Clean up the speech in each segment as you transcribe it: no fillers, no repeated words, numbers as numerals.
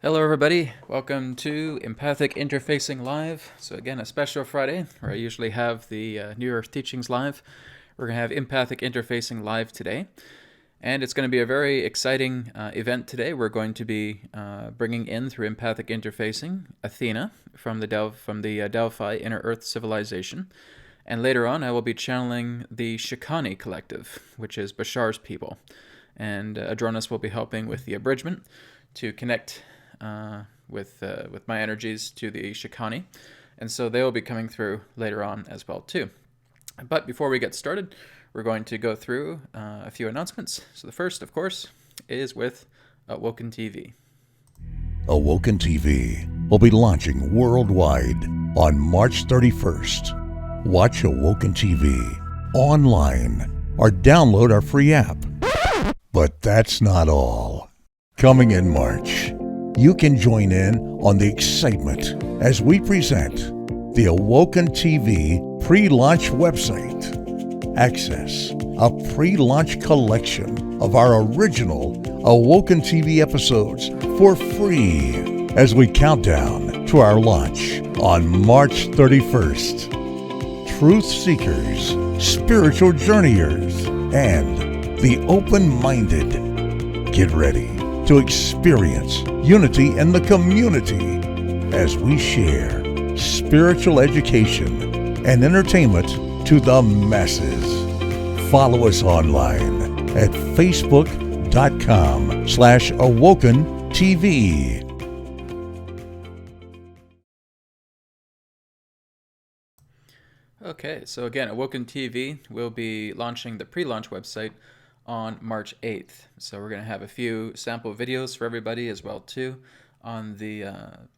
Hello everybody, welcome to Empathic Interfacing Live. So again, a special Friday where I usually have the New Earth Teachings live. We're going to have Empathic Interfacing live today. And it's going to be a very exciting event today. We're going to be bringing in, through Empathic Interfacing, Athena from the Delphi Inner Earth Civilization. And later on, I will be channeling the Shakani collective, which is Bashar's people. And Adronis will be helping with the abridgment to connect with my energies to the Shakani, and so they will be coming through later on as well too. But before we get started, we're going to go through a few announcements. So the first, of course, is with Awoken TV. Awoken TV will be launching worldwide on March 31st. Watch Awoken TV online or download our free app. But that's not all. Coming in March, you can join in on the excitement as we present the Awoken TV pre-launch website. Access a pre-launch collection of our original Awoken TV episodes for free as we count down to our launch on March 31st. Truth seekers, spiritual journeyers, and the open-minded. Get ready to experience unity in the community as we share spiritual education and entertainment to the masses. Follow us online at facebook.com/awokentv. Okay, so again, Awoken TV will be launching the pre-launch website on March 8th. So we're going to have a few sample videos for everybody as well too on the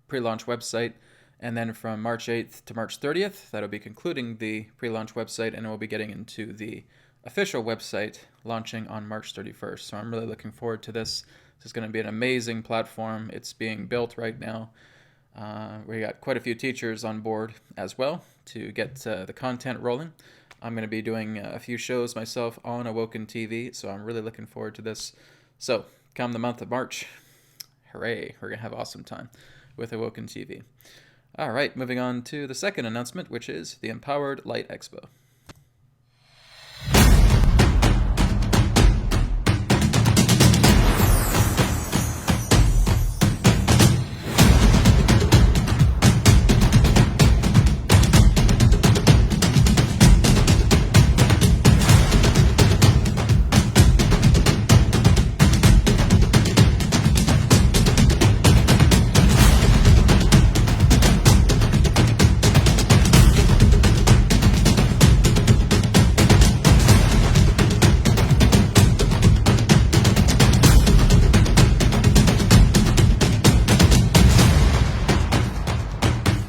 pre-launch website. And then from March 8th to March 30th, that'll be concluding the pre-launch website, and we'll be getting into the official website launching on March 31st. So I'm really looking forward to this. This is going to be an amazing platform. It's being built right now. We got quite a few teachers on board as well to get the content rolling. I'm going to be doing a few shows myself on Awoken TV, so I'm really looking forward to this. So, come the month of March, hooray, we're going to have an awesome time with Awoken TV. All right, moving on to the second announcement, which is the Empowered Light Expo.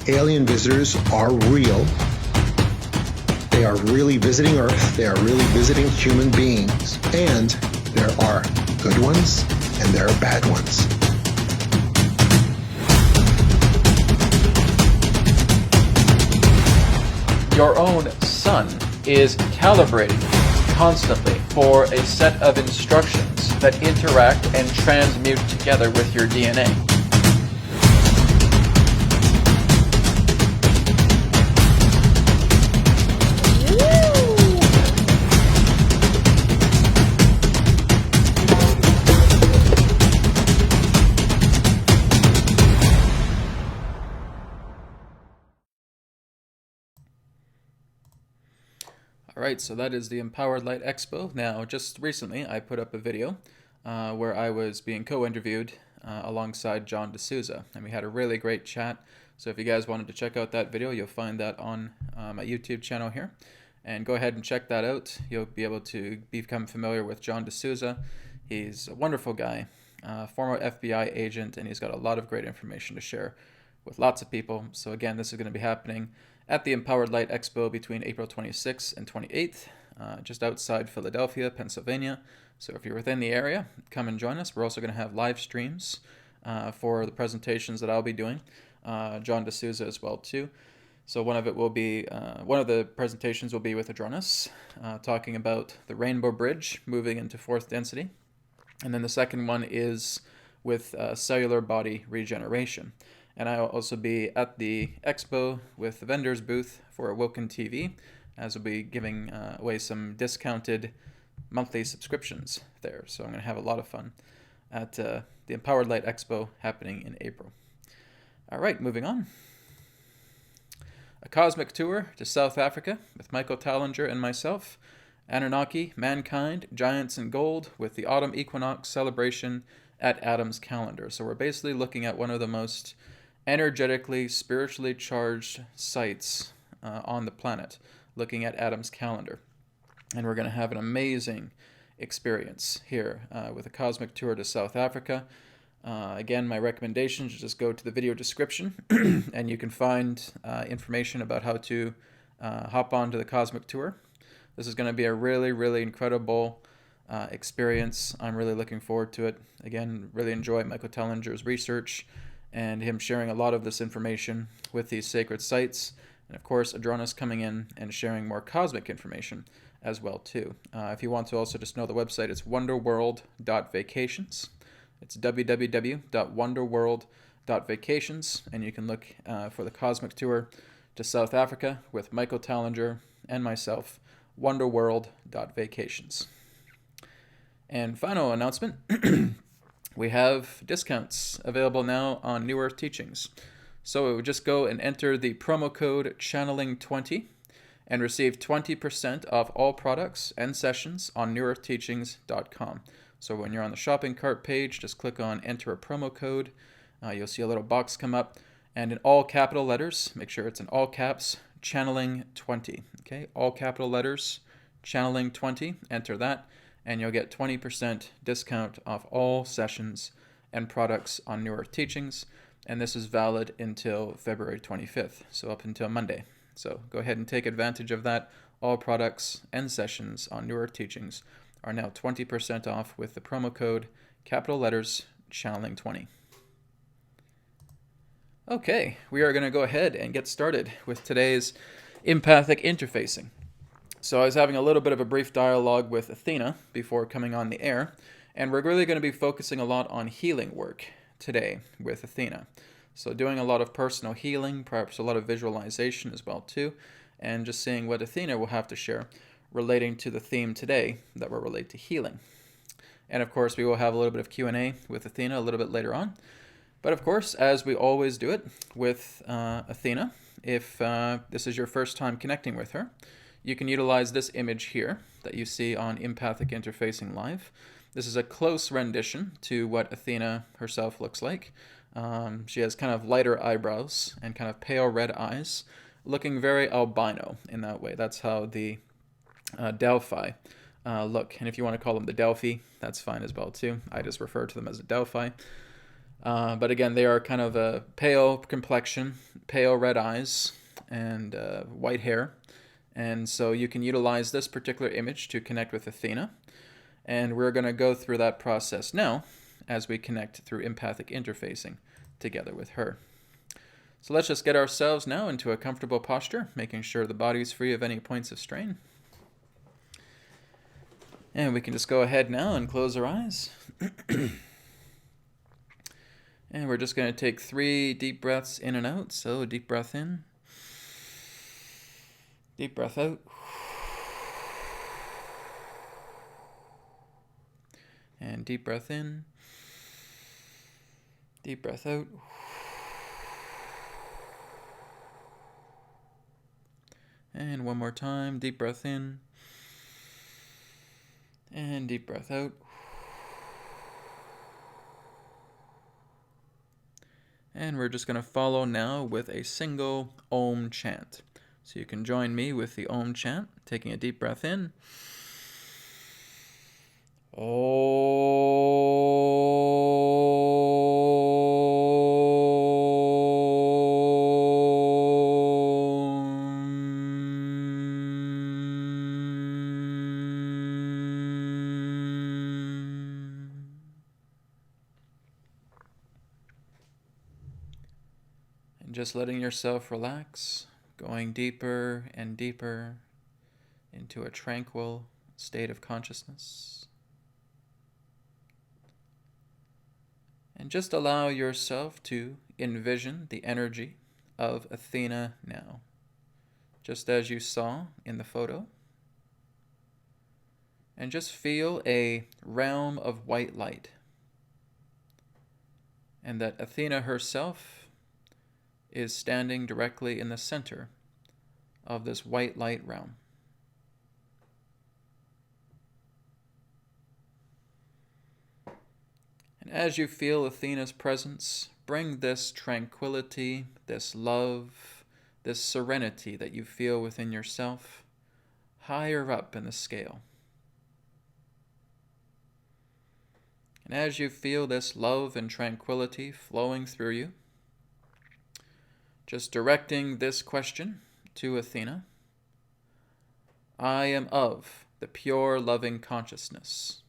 Alien visitors are real. They are really visiting Earth. They are really visiting human beings. And there are good ones and there are bad ones. Your own sun is calibrating constantly for a set of instructions that interact and transmute together with your DNA. Alright, so that is the Empowered Light Expo. Now, just recently, I put up a video where I was being co-interviewed alongside John D'Souza, and we had a really great chat. So if you guys wanted to check out that video, you'll find that on my YouTube channel here. And go ahead and check that out. You'll be able to become familiar with John D'Souza. He's a wonderful guy, former FBI agent, and he's got a lot of great information to share with lots of people. So again, this is going to be happening at the Empowered Light Expo between April 26th and 28th, just outside Philadelphia, Pennsylvania. So if you're within the area, come and join us. We're also going to have live streams for the presentations that I'll be doing. John D'Souza as well too. So one of the presentations will be with Adronis, talking about the Rainbow Bridge moving into fourth density. And then the second one is with cellular body regeneration. And I'll also be at the Expo with the vendors booth for Awoken TV, as we'll be giving away some discounted monthly subscriptions there. So I'm going to have a lot of fun at the Empowered Light Expo happening in April. All right, moving on. A cosmic tour to South Africa with Michael Tallinger and myself. Anunnaki, Mankind, Giants in Gold with the Autumn Equinox celebration at Adam's Calendar. So we're basically looking at one of the most energetically, spiritually charged sites on the planet, looking at Adam's Calendar. And we're going to have an amazing experience here with a cosmic tour to South Africa. Again, my recommendation is just go to the video description and you can find information about how to hop onto the cosmic tour. This is going to be a really, really incredible experience. I'm really looking forward to it. Again, really enjoy Michael Tellinger's research and him sharing a lot of this information with these sacred sites. And of course, Adronis coming in and sharing more cosmic information as well too. If you want to also just know the website, it's wonderworld.vacations. It's www.wonderworld.vacations, and you can look for the cosmic tour to South Africa with Michael Tallinger and myself, wonderworld.vacations. And final announcement, we have discounts available now on New Earth Teachings. So it would just go and enter the promo code channeling20 and receive 20% off all products and sessions on newearthteachings.com. So when you're on the shopping cart page, just click on enter a promo code. You'll see a little box come up, and in all capital letters, make sure it's in all caps, channeling20. Okay, all capital letters, channeling20, enter that, and you'll get 20% discount off all sessions and products on New Earth Teachings. And this is valid until February 25th, so up until Monday. So go ahead and take advantage of that. All products and sessions on New Earth Teachings are now 20% off with the promo code, capital letters, channeling20. Okay, we are going to go ahead and get started with today's empathic interfacing. So I was having a little bit of a brief dialogue with Athena before coming on the air, and we're really going to be focusing a lot on healing work today with Athena. So doing a lot of personal healing, perhaps a lot of visualization as well too, and just seeing what Athena will have to share relating to the theme today that will relate to healing. And of course, we will have a little bit of Q&A with Athena a little bit later on. But of course, as we always do it with Athena, if this is your first time connecting with her, you can utilize this image here that you see on Empathic Interfacing Live. This is a close rendition to what Athena herself looks like. She has kind of lighter eyebrows and kind of pale red eyes, looking very albino in that way. That's how the Delphi look. And if you want to call them the Delphi, that's fine as well too. I just refer to them as the Delphi. But again, they are kind of a pale complexion, pale red eyes, and white hair. And so you can utilize this particular image to connect with Athena. And we're going to go through that process now as we connect through empathic interfacing together with her. So let's just get ourselves now into a comfortable posture, making sure the body's free of any points of strain. And we can just go ahead now and close our eyes. And we're just going to take 3 deep breaths in and out. So deep breath in, deep breath out, and deep breath in, deep breath out, and one more time, deep breath in, and deep breath out. And we're just going to follow now with a single Om chant. So you can join me with the Om chant, taking a deep breath in. Just letting yourself relax, going deeper and deeper into a tranquil state of consciousness. And And just allow yourself to envision the energy of Athena now, just as you saw in the photo. And just feel a realm of white light. And that Athena herself is standing directly in the center of this white light realm. And as you feel Athena's presence, bring this tranquility, this love, this serenity that you feel within yourself higher up in the scale. And as you feel this love and tranquility flowing through you, just directing this question to Athena. I am of the pure loving consciousness.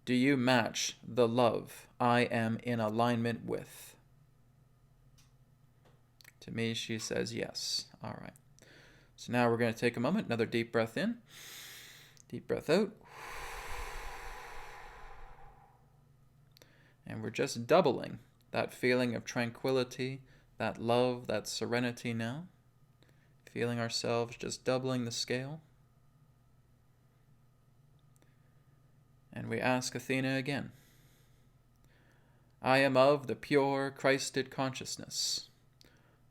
Do you match the love I am in alignment with? To me, she says yes. All right. So now we're going to take a moment, another deep breath in, deep breath out. And we're just doubling that feeling of tranquility, that love, that serenity now. Feeling ourselves just doubling the scale. And we ask Athena again. I am of the pure Christed consciousness.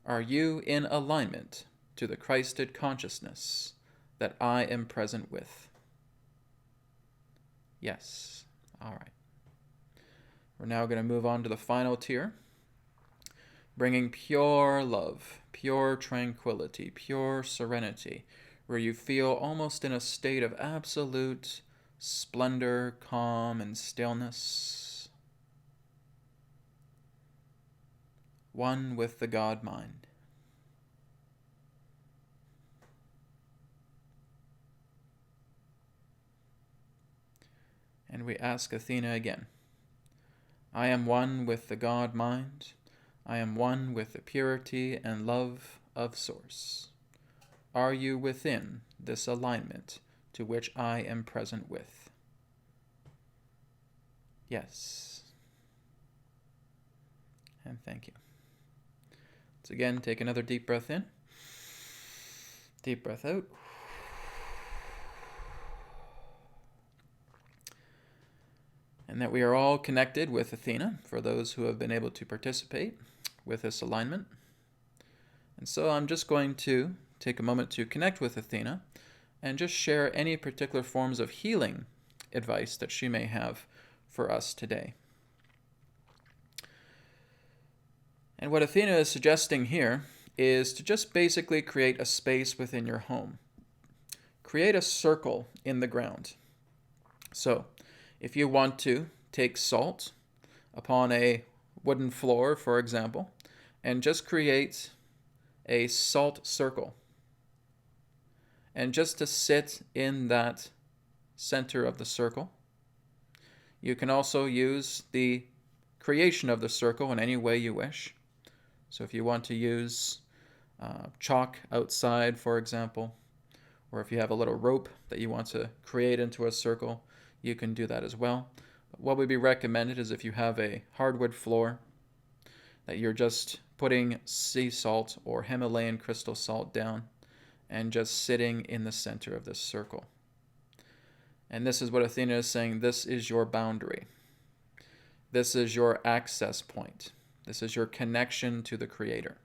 Are you in alignment to the Christed consciousness that I am present with? Yes. All right. We're now going to move on to the final tier, bringing pure love, pure tranquility, pure serenity, where you feel almost in a state of absolute splendor, calm, and stillness. One with the God mind. And we ask Athena again. I am one with the God mind. I am one with the purity and love of Source. Are you within this alignment to which I am present with? Yes. And thank you. Let's again take another deep breath in. Deep breath out. And that we are all connected with Athena, for those who have been able to participate with this alignment. And so I'm just going to take a moment to connect with Athena and just share any particular forms of healing advice that she may have for us today. And what Athena is suggesting here is to just basically create a space within your home. Create a circle in the ground. So, if you want to, take salt upon a wooden floor, for example, and just create a salt circle. And just to sit in that center of the circle. You can also use the creation of the circle in any way you wish. So if you want to use chalk outside, for example, or if you have a little rope that you want to create into a circle, you can do that as well. But what would be recommended is if you have a hardwood floor, that you're just putting sea salt or Himalayan crystal salt down and just sitting in the center of this circle. And this is what Athena is saying, this is your boundary. This is your access point. This is your connection to the Creator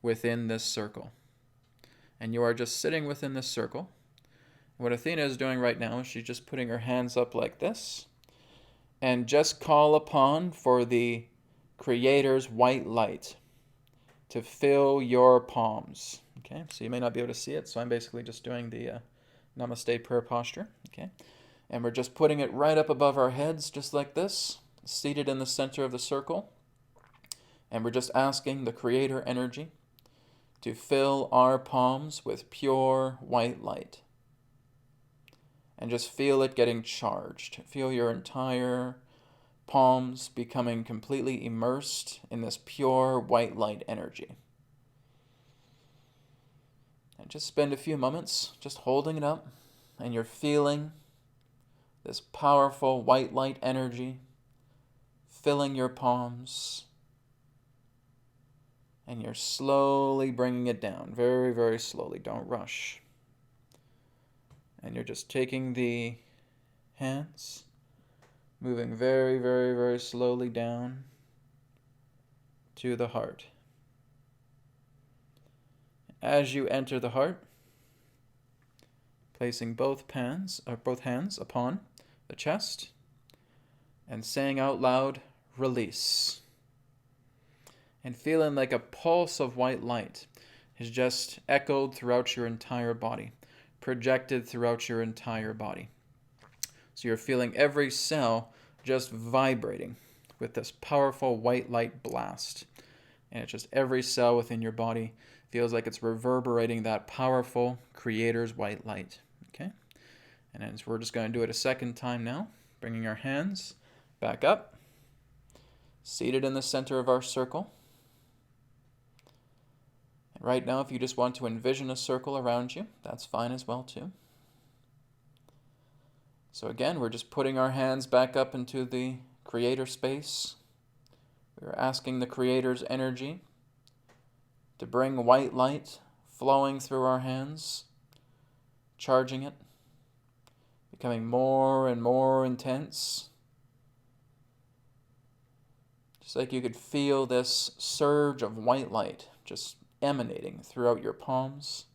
within this circle. And you are just sitting within this circle. What Athena is doing right now is she's just putting her hands up like this and just call upon for the Creator's white light to fill your palms. Okay, so you may not be able to see it, so I'm basically just doing the Namaste prayer posture. Okay, and we're just putting it right up above our heads, just like this, seated in the center of the circle. And we're just asking the Creator energy to fill our palms with pure white light. And just feel it getting charged. Feel your entire palms becoming completely immersed in this pure white light energy. And just spend a few moments just holding it up, and you're feeling this powerful white light energy filling your palms. And you're slowly bringing it down, very, very slowly. Don't rush. And you're just taking the hands, moving very, very, very slowly down to the heart. As you enter the heart, placing both hands upon the chest and saying out loud, release. And feeling like a pulse of white light is just echoed throughout your entire body, projected throughout your entire body. So you're feeling every cell just vibrating with this powerful white light blast. And it's just every cell within your body feels like it's reverberating that powerful Creator's white light. Okay? And then we're just going to do it a second time now, bringing our hands back up, seated in the center of our circle. And right now, if you just want to envision a circle around you, that's fine as well too. So again, we're just putting our hands back up into the Creator space. We're asking the Creator's energy to bring white light flowing through our hands, charging it, becoming more and more intense. Just like you could feel this surge of white light just emanating throughout your palms,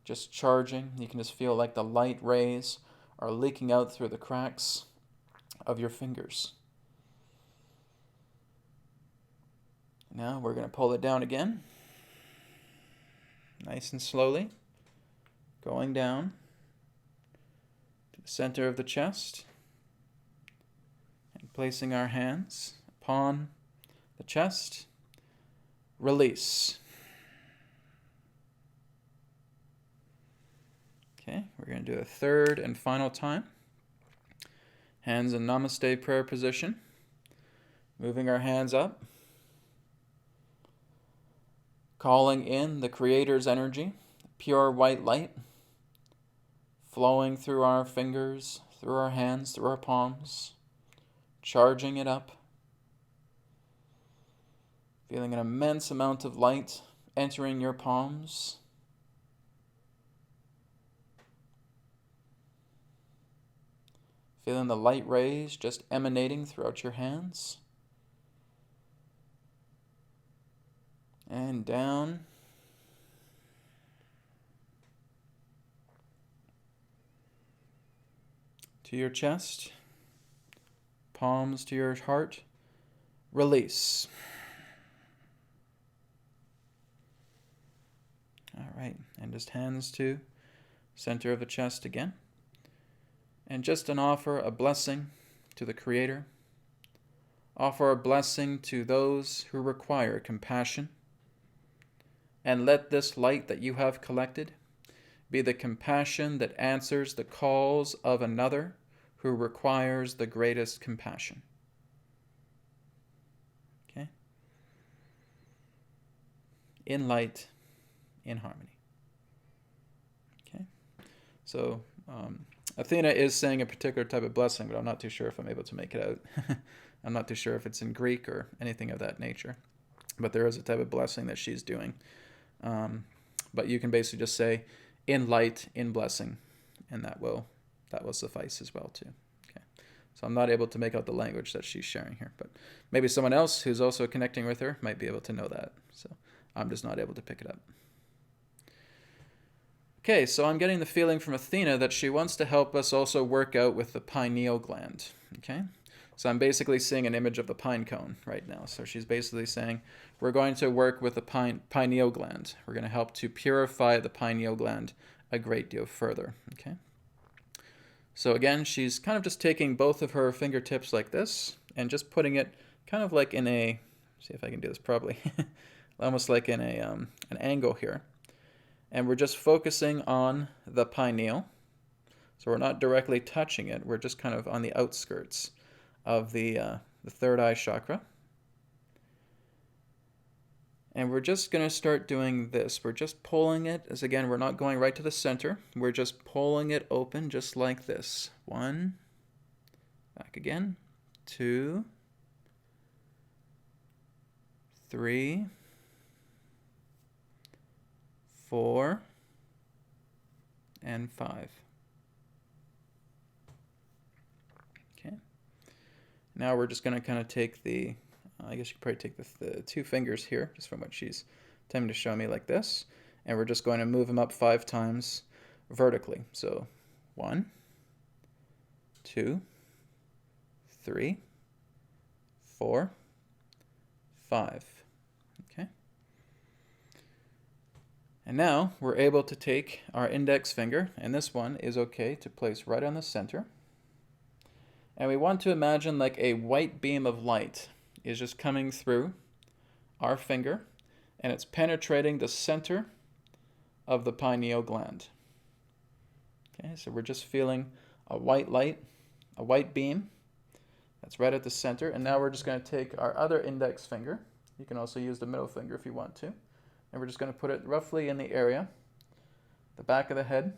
just charging. You can just feel like the light rays are leaking out through the cracks of your fingers. Now we're going to pull it down again, nice and slowly, going down to the center of the chest and placing our hands upon the chest. Release. Okay, we're going to do a third and final time. Hands in Namaste prayer position. Moving our hands up. Calling in the Creator's energy, pure white light, flowing through our fingers, through our hands, through our palms, charging it up. Feeling an immense amount of light entering your palms. Feeling the light rays just emanating throughout your hands. And down. To your chest. Palms to your heart. Release. All right, and just hands to center of the chest again. And just offer a blessing to the Creator. Offer a blessing to those who require compassion. And let this light that you have collected be the compassion that answers the calls of another who requires the greatest compassion. Okay? In light, in harmony. Okay? So, Athena is saying a particular type of blessing, but I'm not too sure if I'm able to make it out. I'm not too sure if it's in Greek or anything of that nature. But there is a type of blessing that she's doing. But you can basically just say, in light, in blessing, and that will suffice as well too. Okay. So I'm not able to make out the language that she's sharing here, but maybe someone else who's also connecting with her might be able to know that. So I'm just not able to pick it up. Okay, so I'm getting the feeling from Athena that she wants to help us also work out with the pineal gland. Okay, so I'm basically seeing an image of the pine cone right now. So she's basically saying, we're going to work with the pineal gland. We're going to help to purify the pineal gland a great deal further. Okay. So again, she's kind of just taking both of her fingertips like this and just putting it kind of like in a, see if I can do this properly, almost like in a an angle here. And we're just focusing on the pineal. So we're not directly touching it. We're just kind of on the outskirts of the third eye chakra. And we're just going to start doing this. We're just pulling it, as again, we're not going right to the center. We're just pulling it open just like this. 1, back again, 2, 3, 4, and 5. Okay. Now we're just going to kind of take the, I guess you could probably take the 2 fingers here, just from what she's attempting to show me, like this. And we're just going to move them up 5 times vertically. So 1, 2, 3, 4, 5. Okay. And now we're able to take our index finger, and this one is okay to place right on the center. And we want to imagine like a white beam of light is just coming through our finger, and it's penetrating the center of the pineal gland. Okay, so we're just feeling a white light, a white beam that's right at the center. And now we're just going to take our other index finger. You can also use the middle finger if you want to. And we're just going to put it roughly in the area, the back of the head,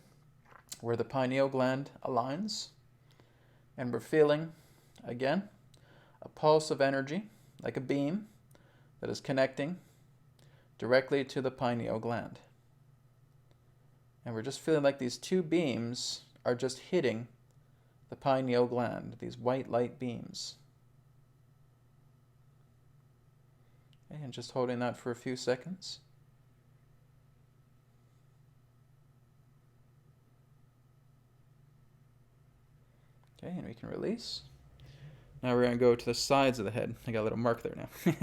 where the pineal gland aligns. And we're feeling, again, a pulse of energy, like a beam, that is connecting directly to the pineal gland. And we're just feeling like these 2 beams are just hitting the pineal gland, these white light beams. Okay, and just holding that for a few seconds. Okay, and we can release. Now we're going to go to the sides of the head. I got a little mark there now.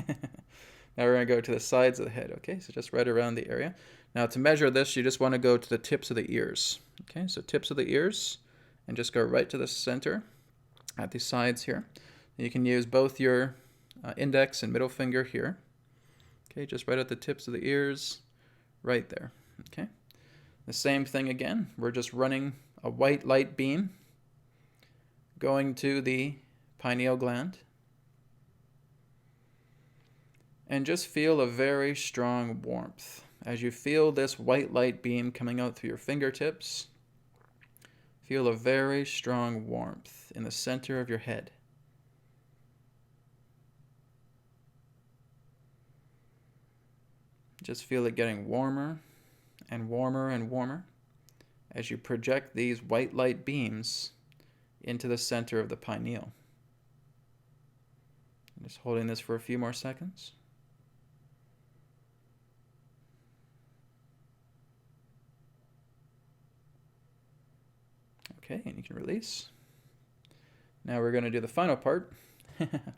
Now we're going to go to the sides of the head, okay? So just right around the area. Now to measure this, you just want to go to the tips of the ears. Okay, so tips of the ears, and just go right to the center at the sides here. And you can use both your index and middle finger here. Okay, just right at the tips of the ears, right there. Okay, the same thing again. We're just running a white light beam going to the pineal gland. And just feel a very strong warmth. As you feel this white light beam coming out through your fingertips, feel a very strong warmth in the center of your head. Just feel it getting warmer and warmer and warmer as you project these white light beams into the center of the pineal. Just holding this for a few more seconds. Okay, and you can release. Now we're going to do the final part.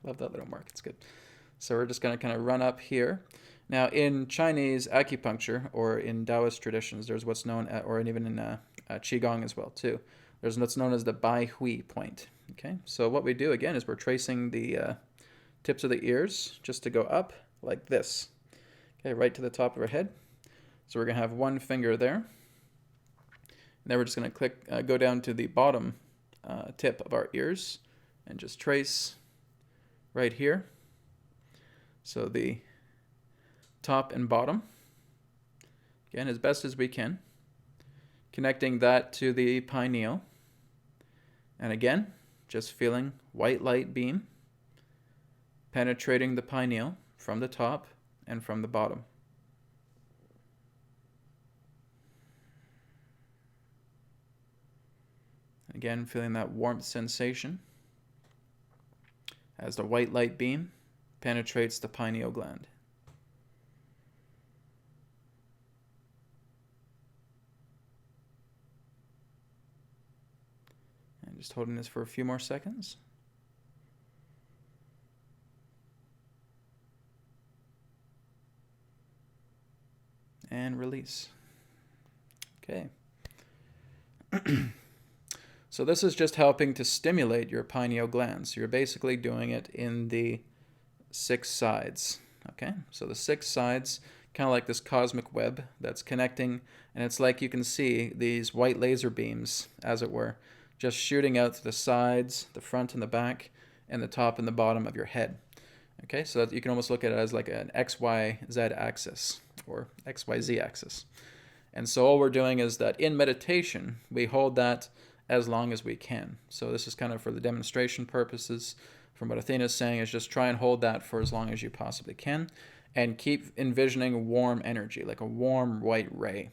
Love that little mark, it's good. So we're just going to kind of run up here. Now in Chinese acupuncture, or in Taoist traditions, there's what's known, or even in Qigong as well too, there's what's known as the Bai Hui point. Okay, so what we do again is we're tracing the tips of the ears just to go up like this. Okay, right to the top of our head. So we're going to have one finger there. And then we're just going to go down to the bottom tip of our ears and just trace right here. So the top and bottom, again, as best as we can, connecting that to the pineal. And again, just feeling white light beam penetrating the pineal from the top and from the bottom. Again, feeling that warmth sensation as the white light beam penetrates the pineal gland. And just holding this for a few more seconds. And release. Okay. So this is just helping to stimulate your pineal glands. So you're basically doing it in the 6 sides. Okay, so the 6 sides, kind of like this cosmic web that's connecting, and it's like you can see these white laser beams, as it were, just shooting out to the sides, the front and the back, and the top and the bottom of your head. Okay, so that you can almost look at it as like an XYZ axis, or XYZ axis. And so all we're doing is that in meditation, we hold that as long as we can. So this is kind of for the demonstration purposes. From what Athena is saying is just try and hold that for as long as you possibly can. and keep envisioning warm energy, like a warm white ray,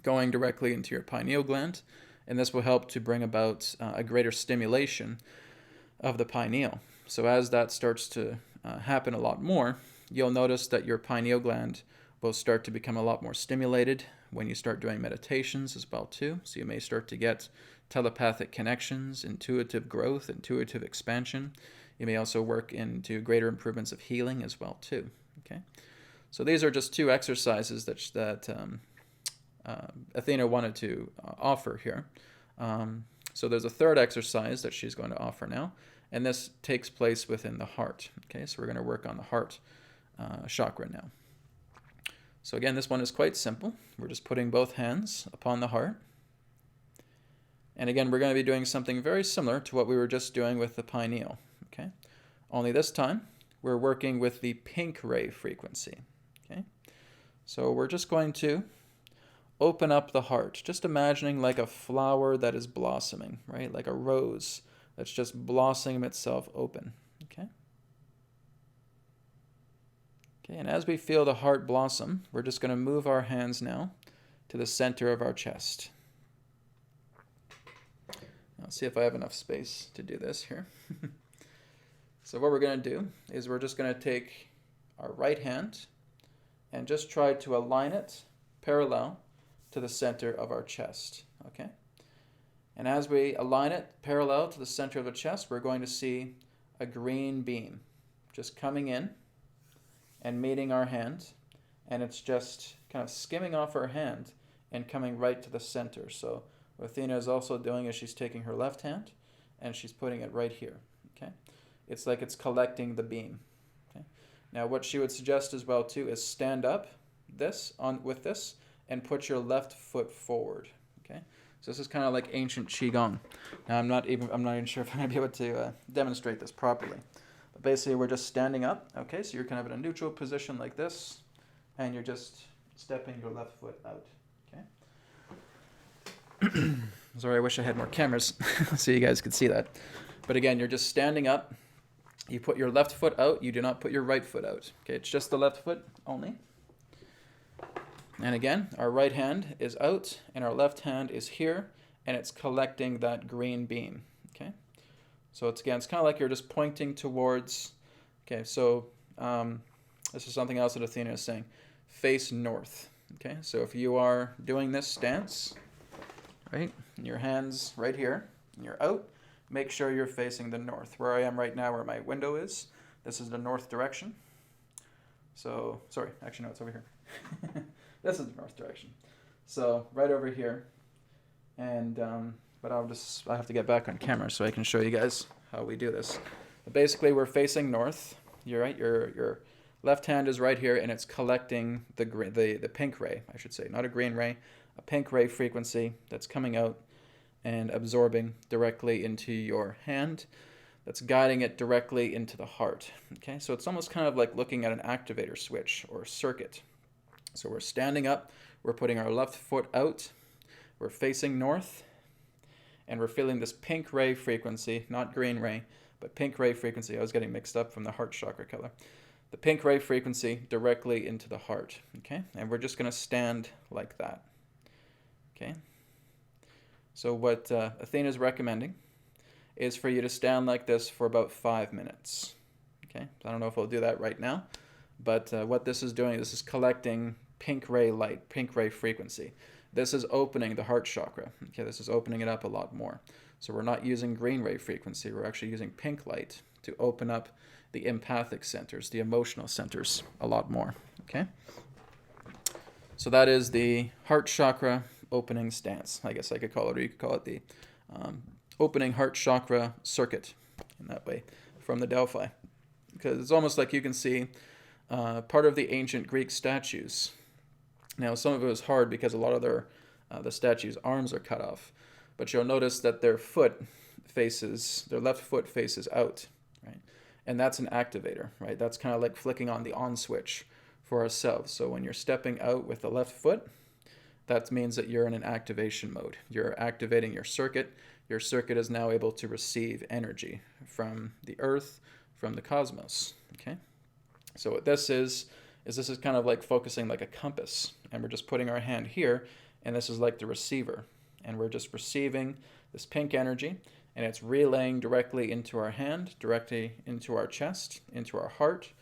going directly into your pineal gland. And this will help to bring about a greater stimulation of the pineal. So as that starts to happen a lot more, you'll notice that your pineal gland will start to become a lot more stimulated when you start doing meditations as well too. So you may start to get telepathic connections, intuitive growth, intuitive expansion. You may also work into greater improvements of healing as well too. Okay, so these are just 2 exercises that Athena wanted to offer here. So there's a 3rd exercise that she's going to offer now, and this takes place within the heart. Okay, so we're going to work on the heart chakra now. So again, this one is quite simple. We're just putting both hands upon the heart. And again, we're going to be doing something very similar to what we were just doing with the pineal. Okay, only this time we're working with the pink ray frequency. Okay, so we're just going to open up the heart, just imagining like a flower that is blossoming, right? Like a rose that's just blossoming itself open. Okay. Okay, and as we feel the heart blossom, we're just going to move our hands now to the center of our chest. I'll see if I have enough space to do this here. So what we're going to do is we're just going to take our right hand and just try to align it parallel to the center of our chest. Okay? And as we align it parallel to the center of the chest, we're going to see a green beam just coming in and meeting our hand, and it's just kind of skimming off our hand and coming right to the center. So what Athena is also doing is she's taking her left hand and she's putting it right here. Okay, it's like it's collecting the beam. Okay, now what she would suggest as well too is stand up with this and put your left foot forward. Okay, so this is kind of like ancient qigong. Now I'm not even sure if I'm gonna be able to demonstrate this properly. Basically, we're just standing up, okay? So you're kind of in a neutral position like this, and you're just stepping your left foot out, okay? Sorry, I wish I had more cameras so you guys could see that. But again, you're just standing up. You put your left foot out. You do not put your right foot out, okay? It's just the left foot only. And again, our right hand is out, and our left hand is here, and it's collecting that green beam, okay? So it's kind of like you're just pointing towards, okay, so this is something else that Athena is saying, face north, okay? So if you are doing this stance, right, and your hands right here, and you're out, make sure you're facing the north. Where I am right now, where my window is, this is the north direction. So, sorry, actually no, it's over here. This is the north direction. So right over here, and but I have to get back on camera so I can show you guys how we do this. But basically, we're facing north. You're right. Your left hand is right here, and it's collecting the pink ray, I should say, not a green ray, a pink ray frequency that's coming out and absorbing directly into your hand. That's guiding it directly into the heart. Okay, so it's almost kind of like looking at an activator switch or circuit. So we're standing up. We're putting our left foot out. We're facing north. And we're feeling this pink ray frequency, not green ray, but pink ray frequency. I was getting mixed up from the heart chakra color. The pink ray frequency directly into the heart, okay? And we're just going to stand like that, okay? So what Athena is recommending is for you to stand like this for about 5 minutes, okay? I don't know if we'll do that right now, but what this is doing, this is collecting pink ray light, pink ray frequency. This is opening the heart chakra. Okay, this is opening it up a lot more. So we're not using green ray frequency. We're actually using pink light to open up the empathic centers, the emotional centers a lot more. Okay? So that is the heart chakra opening stance. I guess I could call it, or you could call it the opening heart chakra circuit in that way from the Delphi. Because it's almost like you can see part of the ancient Greek statues. Now, some of it was hard because a lot of the statues' arms are cut off. But you'll notice that their left foot faces out, right? And that's an activator, right? That's kind of like flicking on the on switch for ourselves. So when you're stepping out with the left foot, that means that you're in an activation mode. You're activating your circuit. Your circuit is now able to receive energy from the earth, from the cosmos, okay? So what this is is this is kind of like focusing like a compass, and we're just putting our hand here, and this is like the receiver, and we're just receiving this pink energy, and it's relaying directly into our hand, directly into our chest, into our heart,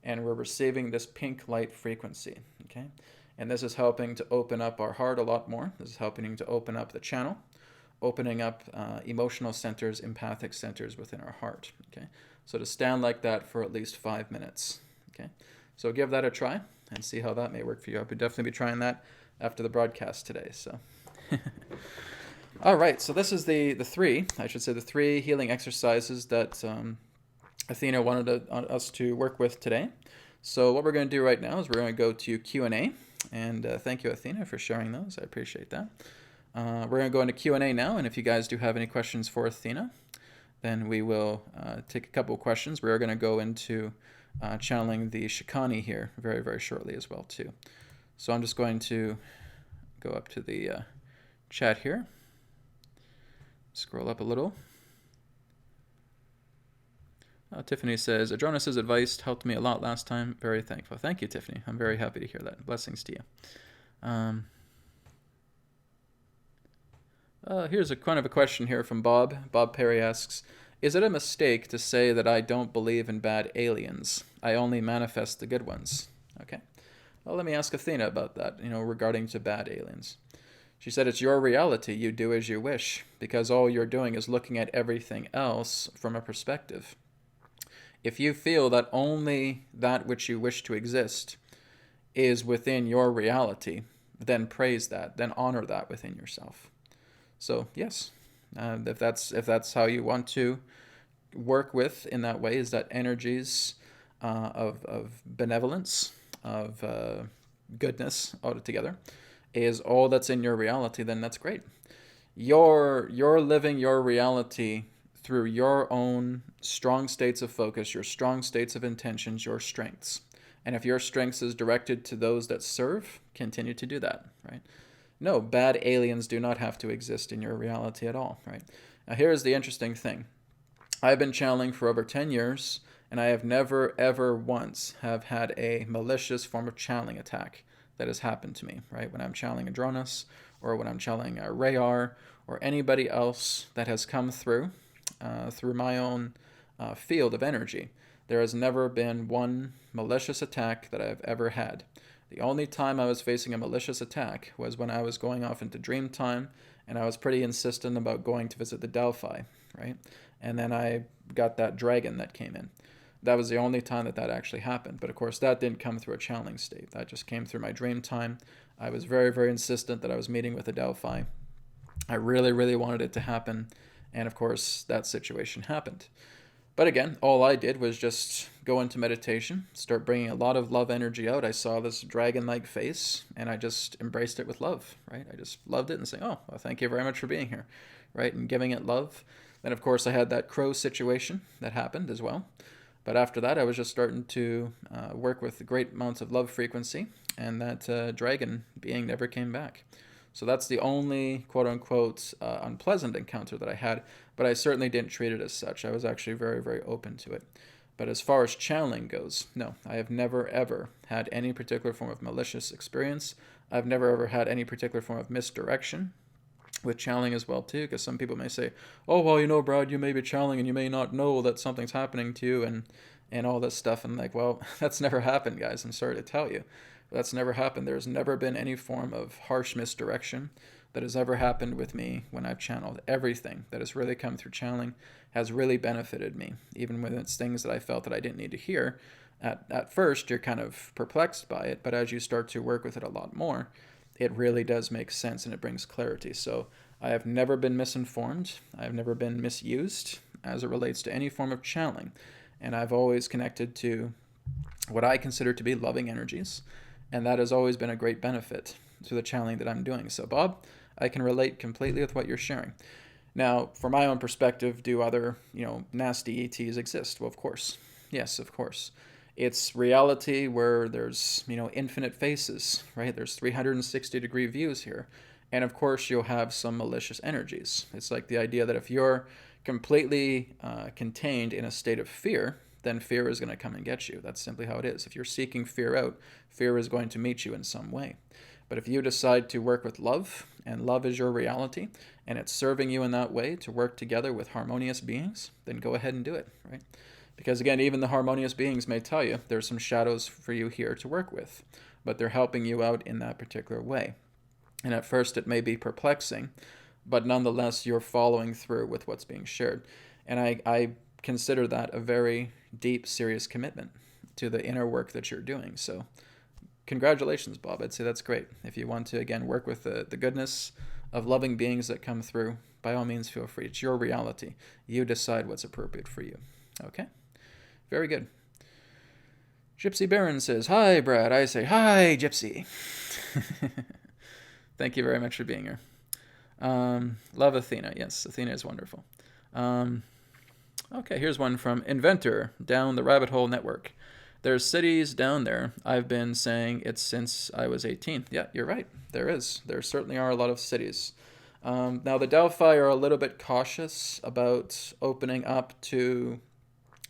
and we're receiving this pink light frequency, okay? And this is helping to open up our heart a lot more. This is helping to open up the channel, opening up emotional centers, empathic centers within our heart, okay? So to stand like that for at least 5 minutes, okay? So give that a try and see how that may work for you. I'll definitely be trying that after the broadcast today, so. All right, so this is the three healing exercises that Athena wanted us to work with today. So what we're going to do right now is we're going to go to Q&A, and thank you, Athena, for sharing those. I appreciate that. We're going to go into Q&A now, and if you guys do have any questions for Athena, then we will take a couple of questions. We are going to go into channeling the Shakani here very, very shortly as well, too. So I'm just going to go up to the chat here. Scroll up a little. Tiffany says, Adronis's advice helped me a lot last time. Very thankful. Thank you, Tiffany. I'm very happy to hear that. Blessings to you. Here's a kind of a question here from Bob. Bob Perry asks, is it a mistake to say that I don't believe in bad aliens? I only manifest the good ones. Okay. Well, let me ask Athena about that, regarding to bad aliens. She said, it's your reality. You do as you wish, because all you're doing is looking at everything else from a perspective. If you feel that only that which you wish to exist is within your reality, then praise that, then honor that within yourself. So yes, if that's how you want to work with in that way, is that energies of benevolence, of goodness altogether, is all that's in your reality, then that's great. You're living your reality through your own strong states of focus, your strong states of intentions, your strengths. And if your strengths is directed to those that serve, continue to do that, right? No, bad aliens do not have to exist in your reality at all, right? Now here's the interesting thing. I've been channeling for over 10 years, and I have never, ever once have had a malicious form of channeling attack that has happened to me, right? When I'm channeling Adronis, or when I'm channeling Rayar, or anybody else that has come through my own field of energy, there has never been one malicious attack that I've ever had. The only time I was facing a malicious attack was when I was going off into dream time, and I was pretty insistent about going to visit the Delphi, right? And then I got that dragon that came in. That was the only time that actually happened. But of course, that didn't come through a channeling state. That just came through my dream time. I was very, very insistent that I was meeting with the Delphi. I really, really wanted it to happen. And of course, that situation happened. But again, all I did was just go into meditation, start bringing a lot of love energy out. I saw this dragon-like face, and I just embraced it with love, right? I just loved it and saying, oh, well, thank you very much for being here, right? And giving it love. Then, of course, I had that crow situation that happened as well. But after that, I was just starting to work with great amounts of love frequency, and that dragon being never came back. So that's the only quote-unquote unpleasant encounter that I had, but I certainly didn't treat it as such. I was actually very, very open to it. But as far as channeling goes, no, I have never, ever had any particular form of malicious experience. I've never, ever had any particular form of misdirection with channeling as well, too, because some people may say, oh, well, Brad, you may be channeling and you may not know that something's happening to you and all this stuff. And like, well, that's never happened, guys. I'm sorry to tell you. That's never happened. There's never been any form of harsh misdirection that has ever happened with me when I've channeled. Everything that has really come through channeling has really benefited me, even when it's things that I felt that I didn't need to hear. At first, you're kind of perplexed by it, but as you start to work with it a lot more, it really does make sense and it brings clarity. So I have never been misinformed. I've never been misused as it relates to any form of channeling. And I've always connected to what I consider to be loving energies. And that has always been a great benefit to the channeling that I'm doing. So, Bob, I can relate completely with what you're sharing. Now, from my own perspective, do other, nasty ETs exist? Well, of course. Yes, of course. It's reality where there's, infinite faces, right? There's 360-degree views here. And, of course, you'll have some malicious energies. It's like the idea that if you're completely contained in a state of fear, then fear is going to come and get you. That's simply how it is. If you're seeking fear out, fear is going to meet you in some way. But if you decide to work with love, and love is your reality, and it's serving you in that way to work together with harmonious beings, then go ahead and do it, right? Because again, even the harmonious beings may tell you there's some shadows for you here to work with, but they're helping you out in that particular way. And at first it may be perplexing, but nonetheless you're following through with what's being shared. And I consider that a very deep, serious commitment to the inner work that you're doing. So congratulations, Bob. I'd say that's great. If you want to, again, work with the goodness of loving beings that come through, by all means, feel free. It's your reality. You decide what's appropriate for you. Okay? Very good. Gypsy Baron says, "Hi, Brad." I say, "Hi, Gypsy." Thank you very much for being here. Love Athena. Yes, Athena is wonderful. Okay, here's one from Inventor, Down the Rabbit Hole Network. "There's cities down there. I've been saying it since I was 18. Yeah, you're right. There is. There certainly are a lot of cities. Now, the Delphi are a little bit cautious about opening up to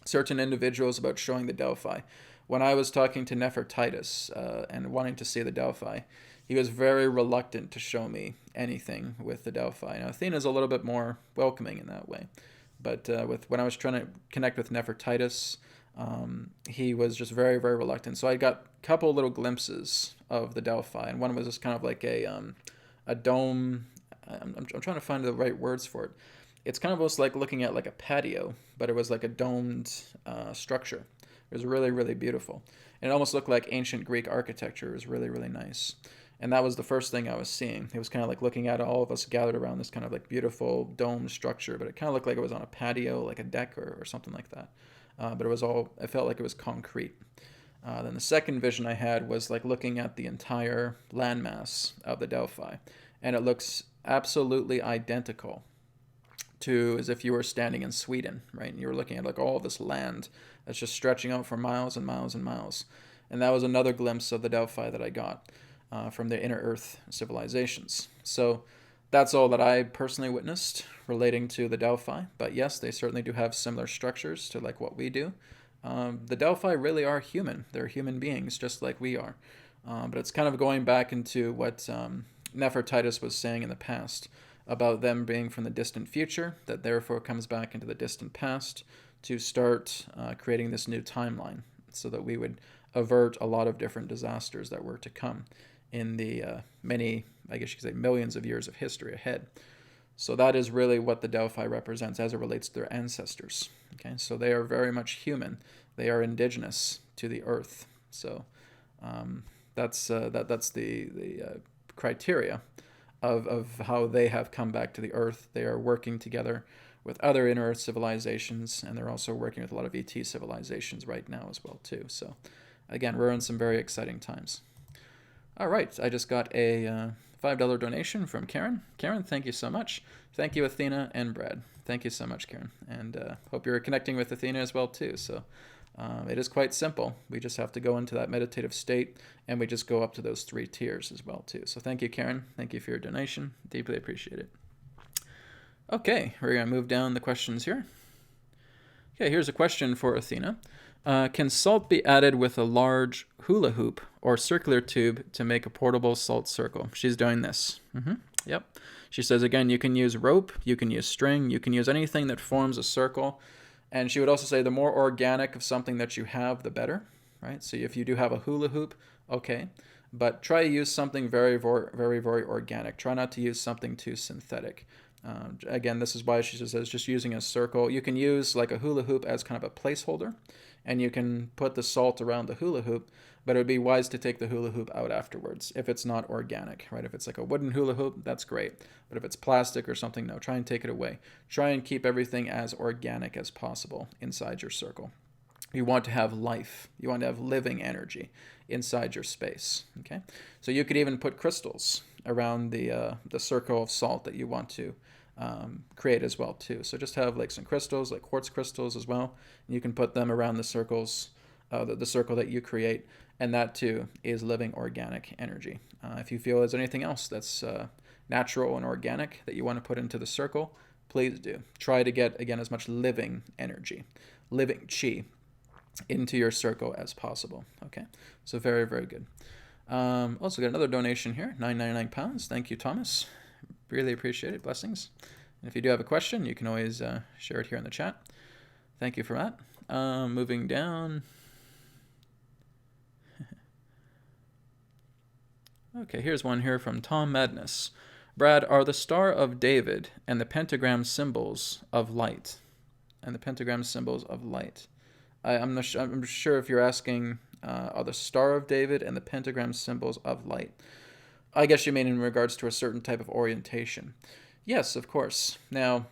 certain individuals about showing the Delphi. When I was talking to Nefertitis and wanting to see the Delphi, he was very reluctant to show me anything with the Delphi. Now, Athena's a little bit more welcoming in that way. But when I was trying to connect with Nefertitis, he was just very, very reluctant. So I got a couple little glimpses of the Delphi, and one was just kind of like a dome. I'm trying to find the right words for it. It's kind of almost like looking at like a patio, but it was like a domed structure. It was really, really beautiful. And it almost looked like ancient Greek architecture. It was really, really nice. And that was the first thing I was seeing. It was kind of like looking at all of us gathered around this kind of like beautiful dome structure, but it kind of looked like it was on a patio, like a deck or something like that. But it felt like it was concrete. Then the second vision I had was like looking at the entire landmass of the Delphi. And it looks absolutely identical to as if you were standing in Sweden, right? And you were looking at like all this land that's just stretching out for miles and miles and miles. And that was another glimpse of the Delphi that I got from the inner Earth civilizations. So that's all that I personally witnessed relating to the Delphi. But yes, they certainly do have similar structures to like what we do. The Delphi really are human. They're human beings just like we are. But it's kind of going back into what Nefertitis was saying in the past about them being from the distant future, that therefore comes back into the distant past to start creating this new timeline so that we would avert a lot of different disasters that were to come in the many, I guess you could say, millions of years of history ahead. So that is really what the Delphi represents as it relates to their ancestors. Okay, so they are very much human. They are indigenous to the Earth. So that's the criteria of how they have come back to the Earth. They are working together with other inner Earth civilizations, and they're also working with a lot of ET civilizations right now as well too. So again, we're in some very exciting times. All right, I just got a $5 donation from Karen. Karen, thank you so much. Thank you, Athena and Brad. Thank you so much, Karen. And hope you're connecting with Athena as well too. So it is quite simple. We just have to go into that meditative state, and we just go up to those 3 tiers as well too. So thank you, Karen. Thank you for your donation. Deeply appreciate it. Okay, we're going to move down the questions here. Okay, here's a question for Athena. Can salt be added with a large hula hoop or circular tube to make a portable salt circle? She's doing this. Yep. She says, again, you can use rope, you can use string, you can use anything that forms a circle. And she would also say the more organic of something that you have, the better, right? So if you do have a hula hoop, okay. But try to use something very, very, very, very organic. Try not to use something too synthetic. Again, this is why she says just using a circle. You can use like a hula hoop as kind of a placeholder, and you can put the salt around the hula hoop, but it would be wise to take the hula hoop out afterwards if it's not organic, right? If it's like a wooden hula hoop, that's great. But if it's plastic or something, no, try and take it away. Try and keep everything as organic as possible inside your circle. You want to have life. You want to have living energy inside your space, okay? So you could even put crystals around the circle of salt that you want to create as well too. So just have like some crystals, like quartz crystals as well. And you can put them around the circles, the circle that you create, and that too is living organic energy. If you feel there's anything else that's natural and organic that you want to put into the circle, please do. Try to get, again, as much living energy, living chi into your circle as possible. Okay, so very, very good. Also got another donation here, £9.99. Thank you, Thomas. Really appreciate it. Blessings. And if you do have a question, you can always share it here in the chat. Thank you for that. Moving down. Okay, here's one here from Tom Madness. Brad, are the Star of David and the pentagram symbols of light? And the pentagram symbols of light. I'm sure if you're asking, are the Star of David and the pentagram symbols of light? I guess you mean in regards to a certain type of orientation. Yes, of course. Now,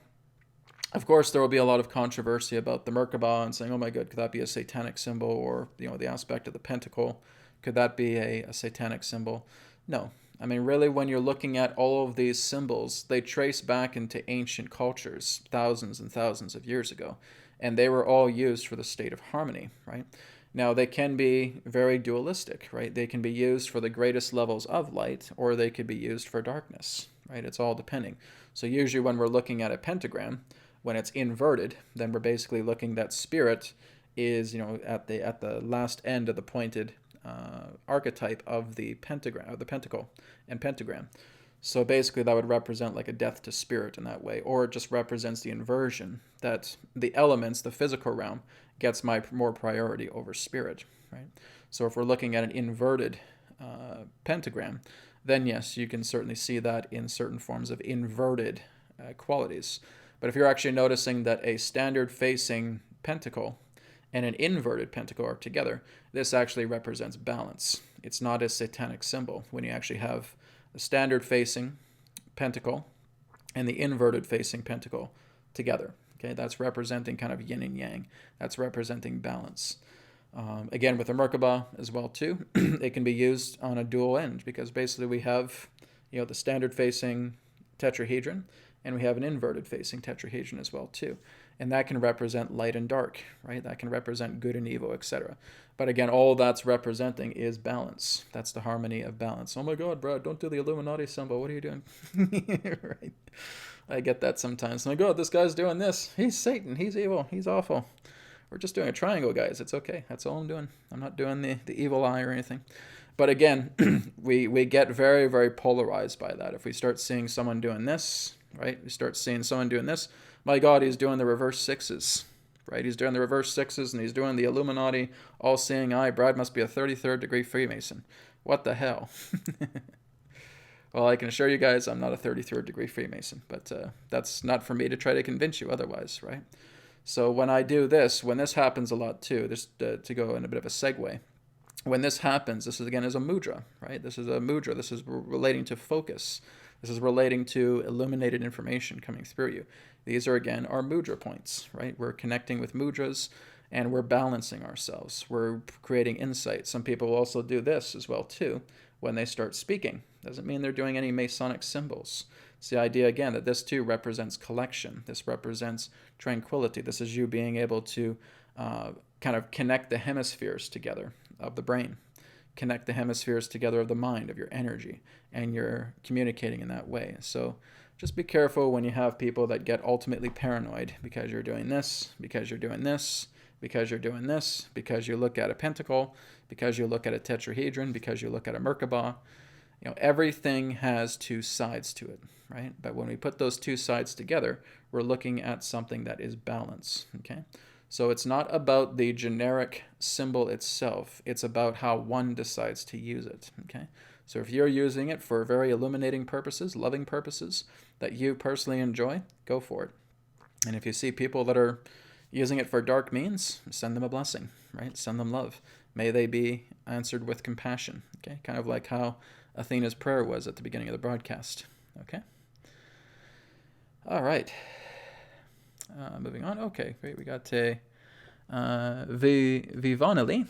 of course, there will be a lot of controversy about the Merkaba and saying, oh my God, could that be a satanic symbol? Or, the aspect of the pentacle, could that be a satanic symbol? No. I mean, really, when you're looking at all of these symbols, they trace back into ancient cultures thousands and thousands of years ago, and they were all used for the state of harmony, right? Now, they can be very dualistic, right? They can be used for the greatest levels of light, or they could be used for darkness, right? It's all depending. So usually when we're looking at a pentagram, when it's inverted, then we're basically looking that spirit is, at the last end of the pointed archetype of the pentagram, of the pentacle and pentagram. So basically that would represent like a death to spirit in that way, or it just represents the inversion, that the elements, the physical realm, gets more priority over spirit, right? So if we're looking at an inverted pentagram, then yes, you can certainly see that in certain forms of inverted qualities. But if you're actually noticing that a standard facing pentacle and an inverted pentacle are together, this actually represents balance. It's not a satanic symbol when you actually have the standard facing pentacle and the inverted facing pentacle together. Okay, that's representing kind of yin and yang. That's representing balance. Again, with the Merkaba as well too, it can be used on a dual end, because basically we have, the standard facing tetrahedron, and we have an inverted facing tetrahedron as well too. And that can represent light and dark, right? That can represent good and evil, etc. But again, all that's representing is balance. That's the harmony of balance. Oh my God, Brad, don't do the Illuminati symbol. What are you doing? Right? I get that sometimes. Oh my God, this guy's doing this. He's Satan. He's evil. He's awful. We're just doing a triangle, guys. It's okay. That's all I'm doing. I'm not doing the evil eye or anything. But again, we get very, very polarized by that. If we start seeing someone doing this, right? We start seeing someone doing this. My God, he's doing the reverse sixes, right? He's doing the reverse sixes, and he's doing the Illuminati, all-seeing eye. Brad must be a 33rd degree Freemason. What the hell? Well, I can assure you guys I'm not a 33rd degree Freemason, but that's not for me to try to convince you otherwise, right? So when I do this, when this happens a lot too, just to go in a bit of a segue, when this happens, this is again is a mudra, right? This is a mudra. This is relating to focus. This is relating to illuminated information coming through you. These are, again, our mudra points, right? We're connecting with mudras, and we're balancing ourselves. We're creating insight. Some people will also do this as well, too, when they start speaking. Doesn't mean they're doing any Masonic symbols. It's the idea, again, that this, too, represents collection. This represents tranquility. This is you being able to kind of connect the hemispheres together of the brain, connect the hemispheres together of the mind, of your energy, and you're communicating in that way. So just be careful when you have people that get ultimately paranoid because you're doing this, because you're doing this, because you're doing this, because you look at a pentacle, because you look at a tetrahedron, because you look at a Merkaba. Everything has two sides to it, right? But when we put those two sides together, we're looking at something that is balance, okay? So it's not about the generic symbol itself. It's about how one decides to use it, okay? So if you're using it for very illuminating purposes, loving purposes that you personally enjoy, go for it. And if you see people that are using it for dark means, send them a blessing, right? Send them love. May they be answered with compassion, okay? Kind of like how Athena's prayer was at the beginning of the broadcast, okay? All right. Moving on. Okay, great. We got a Vivanelli,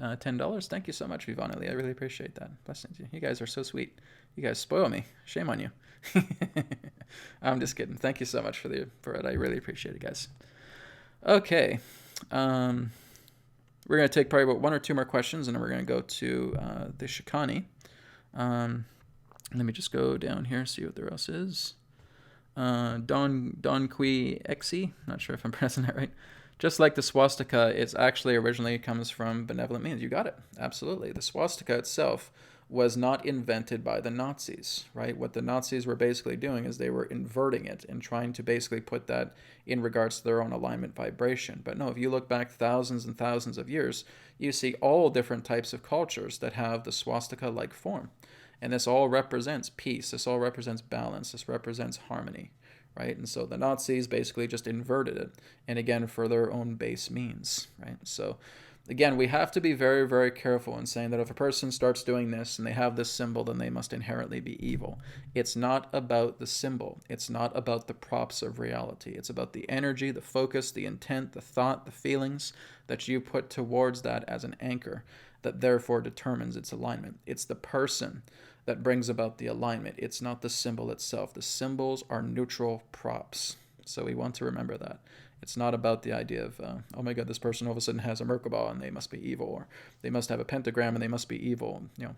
$10. Thank you so much, Vivanelli. I really appreciate that. Blessings. You guys are so sweet. You guys spoil me. Shame on you. I'm just kidding. Thank you so much for it. I really appreciate it, guys. Okay. We're going to take probably about one or two more questions, and then we're going to go to the Shakani. Let me just go down here and see what there else is. Don Qui Exi, not sure if I'm pronouncing that right. Just like the swastika, it's actually originally comes from benevolent means. You got it. Absolutely. The swastika itself was not invented by the Nazis, right? What the Nazis were basically doing is they were inverting it and trying to basically put that in regards to their own alignment vibration. But no, if you look back thousands and thousands of years, you see all different types of cultures that have the swastika-like form. And this all represents peace. This all represents balance. This represents harmony, right? And so the Nazis basically just inverted it, and again, for their own base means, right? So again, we have to be very, very careful in saying that if a person starts doing this and they have this symbol, then they must inherently be evil. It's not about the symbol. It's not about the props of reality. It's about the energy, the focus, the intent, the thought, the feelings that you put towards that as an anchor that therefore determines its alignment. It's the person that brings about the alignment. It's not the symbol itself. The symbols are neutral props. So we want to remember that. It's not about the idea of, oh my God, this person all of a sudden has a Merkaba and they must be evil, or they must have a pentagram and they must be evil. You know,